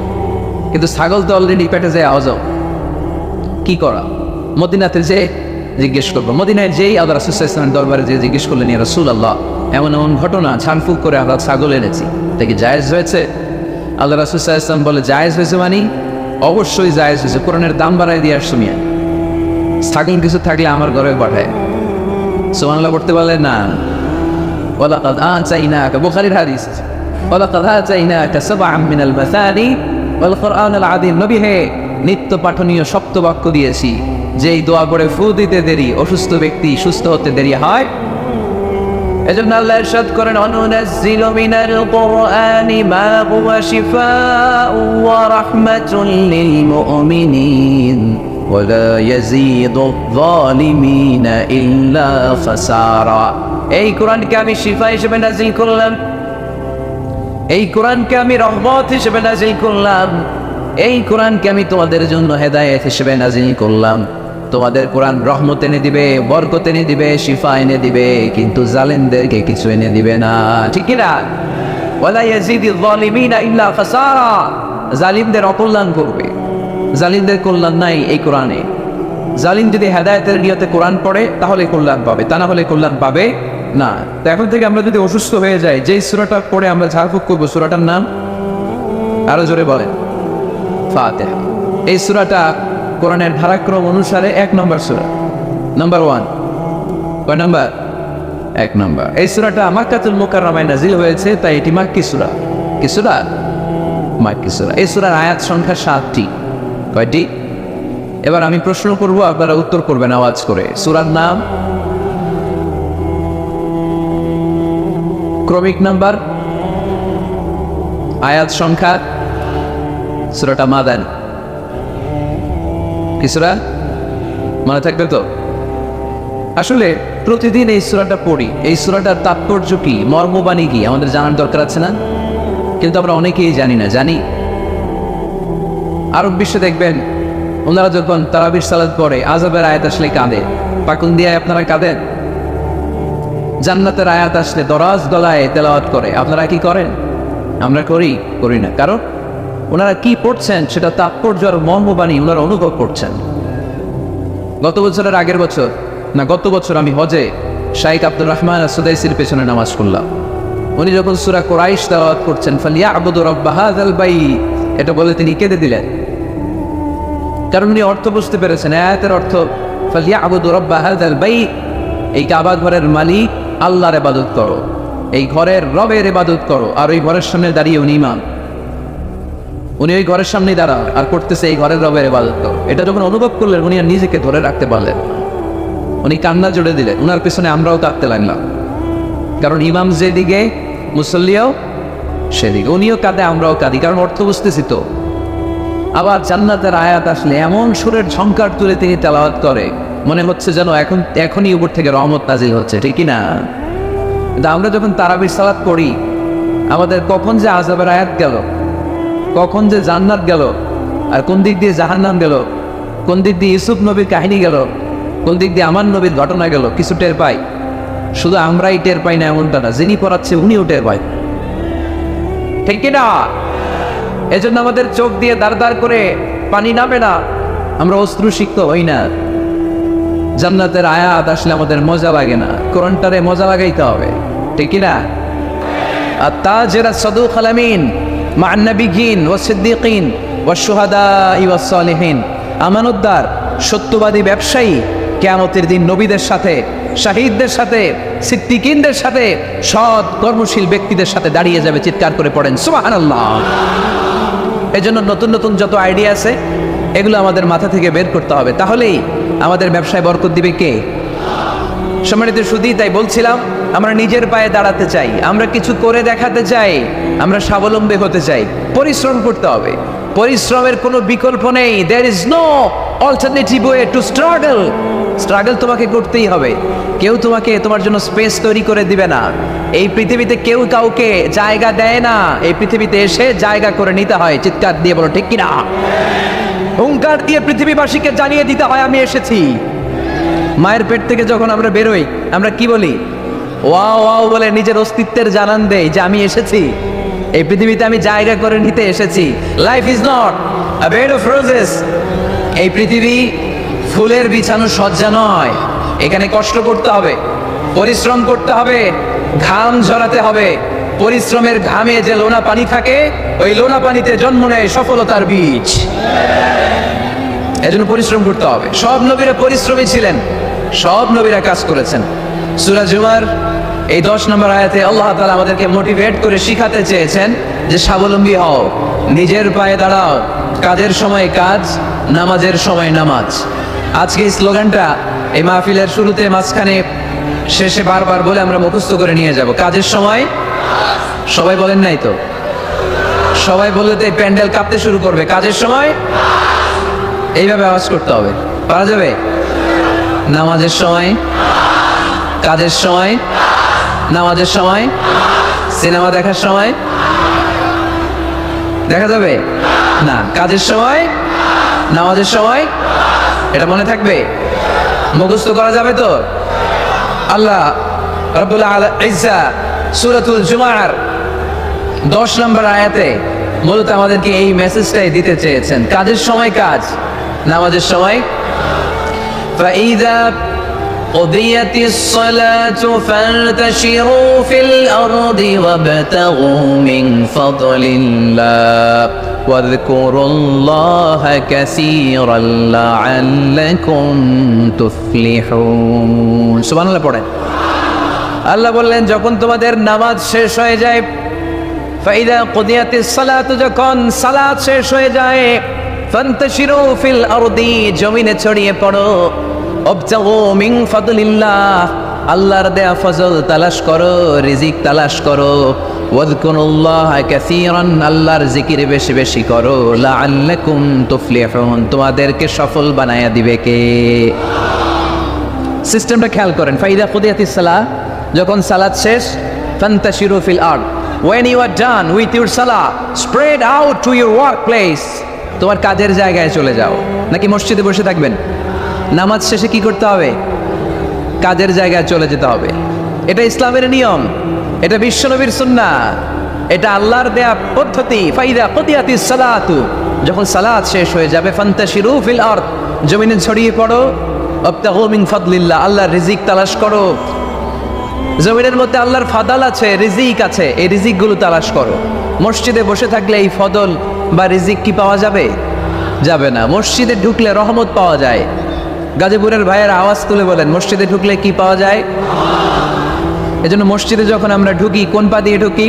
কিন্তু ছাগল তো অলরেডি পেটে যায়, আওয়াজও কি করা? মদিনাতে যে জিজ্ঞেস করবো। মদিনায় যেই আল্লাহ রাসূল সাল্লাল্লাহু আলাইহি ওয়াসাল্লামের দরবারে যে জিজ্ঞেস করলেন, ইয়া রাসূলুল্লাহ, এমন এমন ঘটনা, ঝাড়ফুঁক করে আমরা ছাগল এনেছি, এটা কি জায়েজ হয়েছে? আল্লাহ রাসূল সাল্লাল্লাহু আলাইহি ওয়াসাল্লাম বলে, জায়েজ হয়েছে মানে অবশ্যই জায়েজ হয়েছে। কোরআনের দাম বাড়ায় দিয়ে আসছো মিয়া, ছাগল কিছু থাকলে আমার ঘরে পাঠায়। সুবহানাল্লাহ পড়তে পারলেন না? ওয়ালাকাদ আতাইনাকা, বুখারীর হাদিস, ওয়ালাকাদ আতাইনাকা সাবআম মিনাল মাসানি ওয়াল কুরআনুল আযীম। নবী হে, নিত্য পাঠনীয় সপ্তবাক্য দিয়েছি, যেই দোয়া করে ফু দিতে দেরি অসুস্থ ব্যক্তি সুস্থ হতে দেরি হয়। এজন্য আল্লাহ ইরশাদ করেন, অনুনাজ্জিলু মিনাল কুরআনি মা হুয়া শিফাউ ওয়া রাহমাতুল লিল মুমিনিন ওয়া লা ইয়াজিদুয যালিমিনা ইল্লা খাসারা। এই কোরআনকে আমি শিফা হিসেবে নাযিল করলাম, এই কোরআনকে আমি রহমত হিসেবে নাযিল করলাম, এই কোরআনকে আমি তোমাদের জন্য হেদায়েত হিসেবে নাযিল করলাম। তোমাদের কোরআন রহমত এনে দিবে, বরকত এনে দিবে, শিফা এনে দিবে, কিন্তু জালেমদেরকে কিছু এনে দিবে না। ঠিক কি না? ওয়ালা ইয়াজিদুয যালিমিনা ইল্লা খাসারা। জালিমদের অকল্যাণ করবে, জালিমদের কল্যাণ নাই এই কোরআনে। জালিম যদি হেদায়েতের নিয়তে কোরআন পড়ে তাহলে কল্যাণ পাবে, তা না হলে কল্যাণ পাবে না। তো এখন থেকে আমরা যদি অসুস্থ হয়ে যাই, যেই সূরাটা পড়ে আমরা ঝাড়ফুঁক করবো, সূরাটার নাম আরো জোরে বলেন, ফাতিহা। এই সূরাটা কোরআনের ধারাক্রম অনুসারে 1 নম্বর সূরা, নাম্বার 1। কয় নাম্বার? 1 নম্বর। এই সূরাটা মক্কাতুল মুকাররমায় নাযিল হয়েছে, তাই এটি মাক্কি সূরা। কি সূরা? মাক্কি সূরা। এই সূরার আয়াত সংখ্যা 7টি। কয়টি? এবার আমি প্রশ্ন করব, আপনারা উত্তর করবেন আওয়াজ করে। সূরার নাম, ক্রমিক নাম্বার, আয়াত সংখ্যা। সূরাটা মাদানী। কি সূরা? মনে থাকবে তো? আসলে প্রতিদিন এই সূরাটা পড়ি, এই সূরাটার তাৎপর্য কি, মর্মবাণী কি আমাদের জানার দরকার আছে না? কিন্তু আমরা অনেকেই জানি না। জানি আরব বিশ্বে দেখবেন, ওনারা যখন তারাবির সালাত পড়ে, আযাবের আয়াত আসলে কাঁদে। পাকুন দিয়ে আপনারা কাঁদেন? জান্নাতের আয়াত আসলে দরাজ গলায় তেলাওয়াত করে। আপনারা কি করেন? আমরা করি না। কারণ ওনারা কি পড়ছেন সেটা তাৎপর্য আর মর্মবাণী ওনারা অনুভব করছেন। গত বছরের আগের বছর না, গত বছর আমি হজে শাইখ আব্দুর রহমান সুদাইসির পেছনে নামাজ পড়লাম। উনি যখন সূরা কুরাইশ তেলাওয়াত করছেন, ফালিয়াবুদু রাব্বা হাযাল বাইত, এটা বলে তিনি কেঁদে দিলেন। কারণ উনি অর্থ বুঝতে পেরেছেন, আয়াতের অর্থ ফালিয়াবুদু রাব্বা হাযাল বাইত, এই কাবা ঘরের মালিক আল্লাহর ইবাদত করো, এই ঘরের রবের ইবাদত করো। আর ওই ঘরের সামনে দাঁড়িয়ে উনি ইমাম, উনি ওই ঘরের সামনেই দাঁড়ান আর করতেছে এই ঘরের রবের ইবাদত করো। এটা যখন অনুভব করলেন, উনি আর নিজেকে ধরে রাখতে পারলেন, উনি কান্না জুড়ে দিলেন। উনার পেছনে আমরাও কাঁদতে লাগলাম, কারণ ইমাম যেদিকে মুসল্লিও সেদিকে, উনিও কাঁদে আমরাও কাঁদি, কারণ অর্থ বুঝতেছি তো। আবার জান্নাতের আয়াত আসলে এমন সুরের ঝংকার তুলে তিনি তেলাওয়াত করে, মনে হচ্ছে যেন এখনই উপর থেকে রহমত নাজিল হচ্ছে। ঠিক কি না? কিন্তু আমরা যখন তারাবির সালাত করি, আমাদের কখন যে আযাবের আয়াত গেল, কখন যে জান্নাত গেল, আর কোন দিক দিয়ে জাহান্নাম গেল, কোন দিক দিয়ে ইউসুফ নবীর কাহিনী গেল, কোন দিক দিয়ে আমার নবীর ঘটনা গেল, কিছু টের পাই। শুধু আমরাই টের পাই না এমনটা না, যিনি পড়াচ্ছে উনিও টের পায়। ঠিক কিনা? এজন্য আমাদের চোখ দিয়ে দাঁড় দাঁড় করে পানি নামে না, আমরা অশ্রুসিক্ত হই না। জান্নাতের আয়াত আসলে আমাদের মজা লাগে না, কোরআনটারে মজা লাগাইতে হবে। ঠিক কিনা? আর তাজেরা সাদুকুল আমিন মা'আন নাবিয়্যিন ওয়াস সিদ্দীকিন ওয়াশ শুহাদাই ওয়াস সালিহিন, আমানতদার সত্যবাদী ব্যবসায়ী কিয়ামতের দিন নবীদের সাথে, শাহীদদের সাথে, সিদ্দীকিনদের সাথে, সৎ কর্মশীল ব্যক্তিদের সাথে দাঁড়িয়ে যাবে। চিৎকার করে পড়েন সুবহানাল্লাহ। এজন্য নতুন নতুন যত আইডিয়া আছে এগুলো আমাদের মাথা থেকে বের করতে হবে, তাহলেই আমাদের ব্যবসায় বরকত দিবে কে? সম্মানিত সুধী, তাই বলছিলাম আমরা নিজের পায়ে দাঁড়াতে চাই, আমরা কিছু করে দেখাতে চাই, আমরা স্বাবলম্বী হতে চাই, পরিশ্রম করতে হবে। পরিশ্রমের কোনো বিকল্প নেই। There is no alternative way to struggle. Struggle তোমাকে করতেই হবে। কেউ তোমাকে তোমার জন্য স্পেস তৈরি করে দিবে না। এই পৃথিবীতে কেউ কাউকে জায়গা দেয় না, এই পৃথিবীতে এসে জায়গা করে নিতে হয়। চিৎকার দিয়ে বলো ঠিক কিনা? হুঙ্কার দিয়ে পৃথিবীবাসীকে জানিয়ে দিতে হয় আমি এসেছি। মায়ের পেট থেকে যখন আমরা বেরোই, আমরা কি বলি? ওয়াও ওয়াও বলে নিজের অস্তিত্বের জানান দেই যে আমি এসেছি, এই পৃথিবীতে আমি জায়গা করে নিতে এসেছি। Life is not a bed of roses. এই পৃথিবী ফুলের বিছানো সজ্জা নয়। এখানে কষ্ট করতে হবে, পরিশ্রম করতে হবে, ঘাম ঝরাতে হবে। পরিশ্রমের ঘামে যে লোনা পানি থাকে, ওই লোনা পানিতে জন্ম নেয় সফলতার বীজ। এজন্য পরিশ্রম করতে হবে। সব নবীরা পরিশ্রমী ছিলেন। সব নবীরা কাজ করেছেন। সূরা জুমার এই 10 নম্বর আয়াতে আল্লাহ তাআলা আমাদেরকে মোটিভেট করে শিখাতে চেয়েছেন যে স্বাবলম্বী হও, নিজের পায়ে দাঁড়াও, কাজের সময় কাজ, নামাজের সময় নামাজ। আজকে এই স্লোগানটা এই মাহফিলের শুরুতে, মাঝখানে, শেষে বারবার বলে আমরা মুখস্থ করে নিয়ে যাব। কাজের সময়, সবাই বলেন নাই তো? সবাই বললে তো এই প্যান্ডেল কাঁপতে শুরু করবে। কাজের সময় এইভাবে আওয়াজ করতে হবে, পারা যাবে? নামাজের সময়, কাজের সময়, নামাজের সময়, সিনেমা দেখার সময় দেখা যাবে না? কাজের সময়, নামাজের সময়, এটা মনে থাকবে? মুখস্থ করা যাবে তো? আল্লাহ রাব্বুল ইজ্জা সূরাতুল জুমার 10 নম্বর আয়াতে মূলত আমাদেরকে এই মেসেজটাই দিতে চেয়েছেন। কাজের সময় কাজ, নামাজের সময়। فَإِذَا قُضِيَتِ الصَّلَاةُ فَانتَشِرُوا فِي الْأَرْضِ وَابْتَغُوا مِنْ فَضْلِ اللَّهِ واذكروا الله كثيرا لعلكم تفلحون। সুবহানাল্লাহ পড়েন। আল্লাহ বললেন যখন তোমাদের নামাজ শেষ হয়ে যায়, ফাইদা কুদিয়াতিস সালাতু, যখন সালাত শেষ হয়ে যায়, ফান্তাশিরু ফিল আরদি, জমিনে ছড়িয়ে পড়ো, ওয়াবতাগু মিন ফাদলিল্লাহ, আল্লাহর দেয়া ফজল তালাশ করো, রিজিক তালাশ করো, ওয়াযকুরুল্লাহা কাসীরান, আল্লাহর জিকির বেশি বেশি করো, লাআল্লাকুম তুফলিহুন, তোমাদেরকে সফল বানায়া দিবে কে? সিস্টেমটা খেয়াল করেন। ফাইদা কুদিয়াতিস সালাহ, যখন সালাত শেষ, ফান্তাশিরু ফিল আরদ, when you are done with your salah, spread out to your workplace, তোমার কাজের জায়গায় চলে যাও। নাকি মসজিদে বসে থাকবেন? নামাজ শেষে কি করতে হবে? কাজের জায়গায় চলে যেতে হবে। এটা ইসলামের নিয়ম, এটা বিশ্বনবীর সুন্নাহ, এটা আল্লাহর দেয়া পদ্ধতি। ফাইদা কুদিয়াতিস সালাতু, যখন সালাত শেষ হয়ে যাবে, ফান্তাশিরু ফিল আরদ, জমিনে ছড়িয়ে পড়ো, ওয়াবতাগু মিন ফাদলিল্লাহ, আল্লাহর রিজিক তালাশ করো। জমিনের মধ্যে আল্লাহর ফাদাল আছে, রিজিক আছে, এই রিজিকগুলো তালাশ করো। মসজিদে বসে থাকলে এই ফদল বা রিজিক কি পাওয়া যাবে? যাবে না। মসজিদে ঢুকলে রহমত পাওয়া যায়। গাজীপুরের ভাইয়ের আওয়াজ তুলে বলেন, মসজিদে ঢুকলে কি পাওয়া যায়? এজন্য মসজিদে যখন আমরা ঢুকি, কোন পা দিয়ে ঢুকি?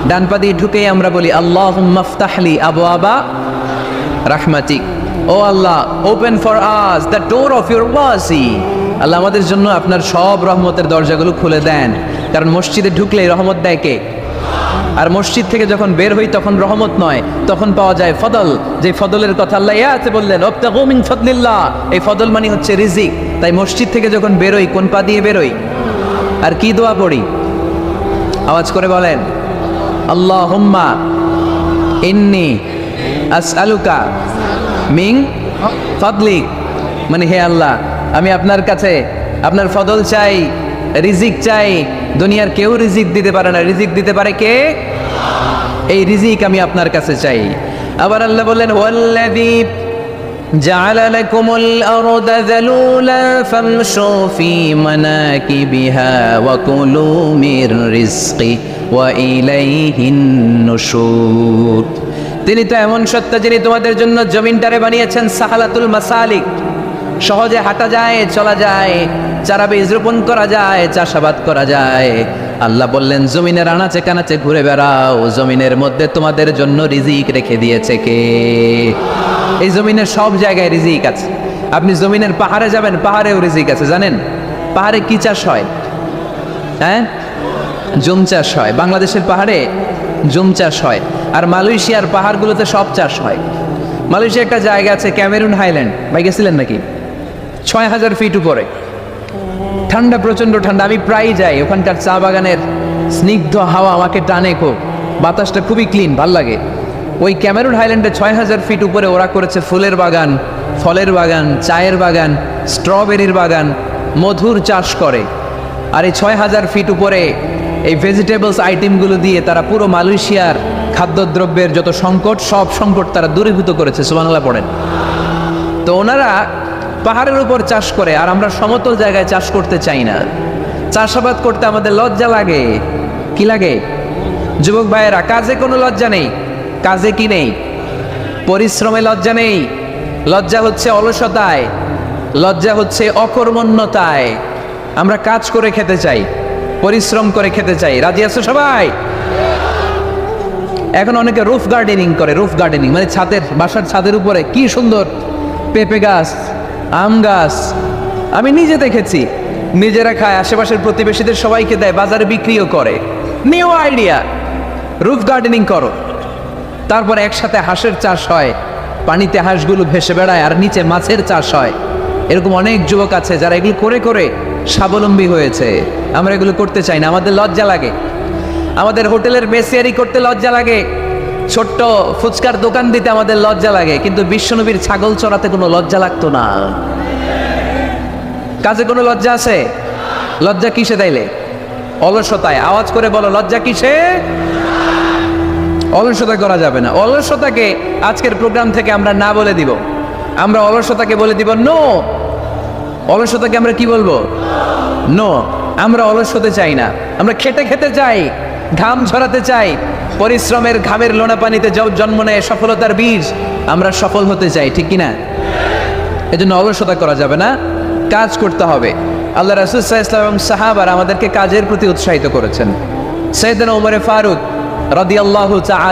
ডান পা দিয়ে ঢুকেই আমরা বলি আল্লাহুম্মা ফতাহলি আবওয়াবা রাহমাতিক, O Allah open for us the door of your mercy, আল্লাহ আমাদের জন্য আপনার সব রহমতের দরজাগুলো খুলে দেন। কারণ মসজিদে ঢুকলেই রহমত দেয় কে? আর মসজিদ থেকে যখন বের হই তখন রহমত নয়, তখন পাওয়া যায় ফদল। যে ফদলের কথা আল্লাহ ইয়াতে বললেন, ওয়াবতাগু মিন ফাদলিল্লাহ, এই ফদল মানে হচ্ছে রিজিক। তাই মসজিদ থেকে যখন বেরোই, কোন পা দিয়ে বেরোই? আর কি দোয়া পড়ি? আওয়াজ করে বলেন, আল্লাহুম্মা ইন্নী আসআলুকা মিন ফাদলিক, মানে হে আল্লাহ, আমি আপনার কাছে আপনার ফদল চাই, রিজিক চাই। দুনিয়ার কেউ রিজিক দিতে পারে না, রিজিক দিতে পারে কে? এই রিজিক আমি আপনার কাছে চাই। আবার আল্লাহ বললেন, ওয়াল্লাযী জাআলা লাকুমুল আরদা যালুলা ফামশু ফি মানাকিবিহা ওয়া কুলু মির রিজকি ওয়া ইলাইহিন নুশুর। তিনি তো এমন সত্তা যিনি তোমাদের জন্য জমিনটারে বানিয়েছেন সাহালাতুল মাসালিক, সহজে হাঁটা যায়, চলা যায়, চারা বীজ রোপণ করা যায়, চাষাবাদ করা যায়। আল্লাহ বললেন জমিনের আনাচে কানাচে ঘুরে বেড়াও, জমিনের মধ্যে তোমাদের জন্য রিজিক রেখে দিয়েছে কে? এই জমিনের সব জায়গায় রিজিক আছে। আপনি জমিনের পাহাড়ে যাবেন, পাহাড়েও রিজিক আছে। জানেন পাহাড়ে কি চাষ হয়? হ্যাঁ, জুম চাষ হয়। বাংলাদেশের পাহাড়ে জুম চাষ হয়, আর মালয়েশিয়ার পাহাড়গুলোতে সব চাষ হয়। মালয়েশিয়া একটা জায়গা আছে ক্যামেরুন হাইল্যান্ড, ভাই গেছিলেন নাকি? ৬,০০০ ফিট উপরে, ঠান্ডা, প্রচন্ড ঠান্ডা। আমি প্রায় যাই, ওখানকার চা বাগানের স্নিগ্ধ হাওয়া আমাকে টানে খুব, বাতাসটা খুবই ক্লিন, ভাল লাগে। ওই ক্যামেরুন হাইল্যান্ডে ৬,০০০ ফিট উপরে ওরা করেছে ফুলের বাগান, ফলের বাগান, চায়ের বাগান, স্ট্রবেরির বাগান, মধুর চাষ করে। আর এই ৬,০০০ ফিট উপরে এই ভেজিটেবলস আইটেমগুলো দিয়ে তারা পুরো মালয়েশিয়ার খাদ্যদ্রব্যের যত সংকট, সব সংকট তারা দূরীভূত করেছে। সুবহানাল্লাহ পড়েন। তো ওনারা পাহাড়ের উপর চাষ করে, আর আমরা সমতল জায়গায় চাষ করতে চাই না। চাষাবাদ করতে আমাদের লজ্জা লাগে। কি লাগে? যুবক ভাইয়েরা, কাজে কোনো লজ্জা নেই। কাজে কি নেই? পরিশ্রমে লজ্জা নেই। লজ্জা হচ্ছে অলসতায়, লজ্জা হচ্ছে অকর্মণ্যতায়। আমরা কাজ করে খেতে চাই, পরিশ্রম করে খেতে চাই। রাজি আছো সবাই? এখন অনেকে রুফ গার্ডেনিং করে। রুফ গার্ডেনিং মানে ছাদের, বাসার ছাদের উপরে কি সুন্দর পেঁপে গাছ, আম গাছ। আমি নিজে দেখেছি, নিজেরা খায়, আশেপাশের প্রতিবেশীদের সবাইকে দেয়, বাজারে বিক্রিও করে। নিউ আইডিয়া, রুফ গার্ডেনিং করো। তারপর একসাথে হাঁসের চাষ হয়, পানিতে হাঁসগুলো ভেসে বেড়ায়, আর নিচে মাছের চাষ হয়। এরকম অনেক যুবক আছে যারা এগুলো করে করে স্বাবলম্বী হয়েছে। আমরা এগুলো করতে চাই না, আমাদের লজ্জা লাগে। আমাদের হোটেলের মেসিয়ারি করতে লজ্জা লাগে, ছোট্ট ফুচকার দোকান দিতে আমাদের লজ্জা লাগে, কিন্তু বিশ্বনবীর ছাগল চড়াতে কোনো লজ্জা লাগতো না। কাজে কোনো লজ্জা আছে? লজ্জা কিসে তাইলে? অলসতায়। আওয়াজ করে বলো, লজ্জা কিসে? অলসতা করা যাবে না। অলসতাকে আজকের প্রোগ্রাম থেকে আমরা না বলে দিব। আমরা অলসতাকে বলে দিব নো। অলসতাকে আমরা কি বলবো? নো। আমরা অলস হতে চাই না, আমরা খেতে খেতে চাই, ঘাম ঝরাতে চাই। পরিশ্রমের ঘামের লোনা পানিতে জন্ম নেয় সফলতার বীজ। আমরা সফল হতে চাই, ঠিক কিনা? এজন্য অলসতা করা যাবে না, কাজ করতে হবে। আল্লাহ রাসূল সাল্লাল্লাহু আলাইহি ওয়াসাল্লাম এবং সাহাবারা আমাদেরকে কাজের প্রতি উৎসাহিত করেছেন। সাইয়েদনা ওমর ফারুক রাদিয়াল্লাহু তাআলা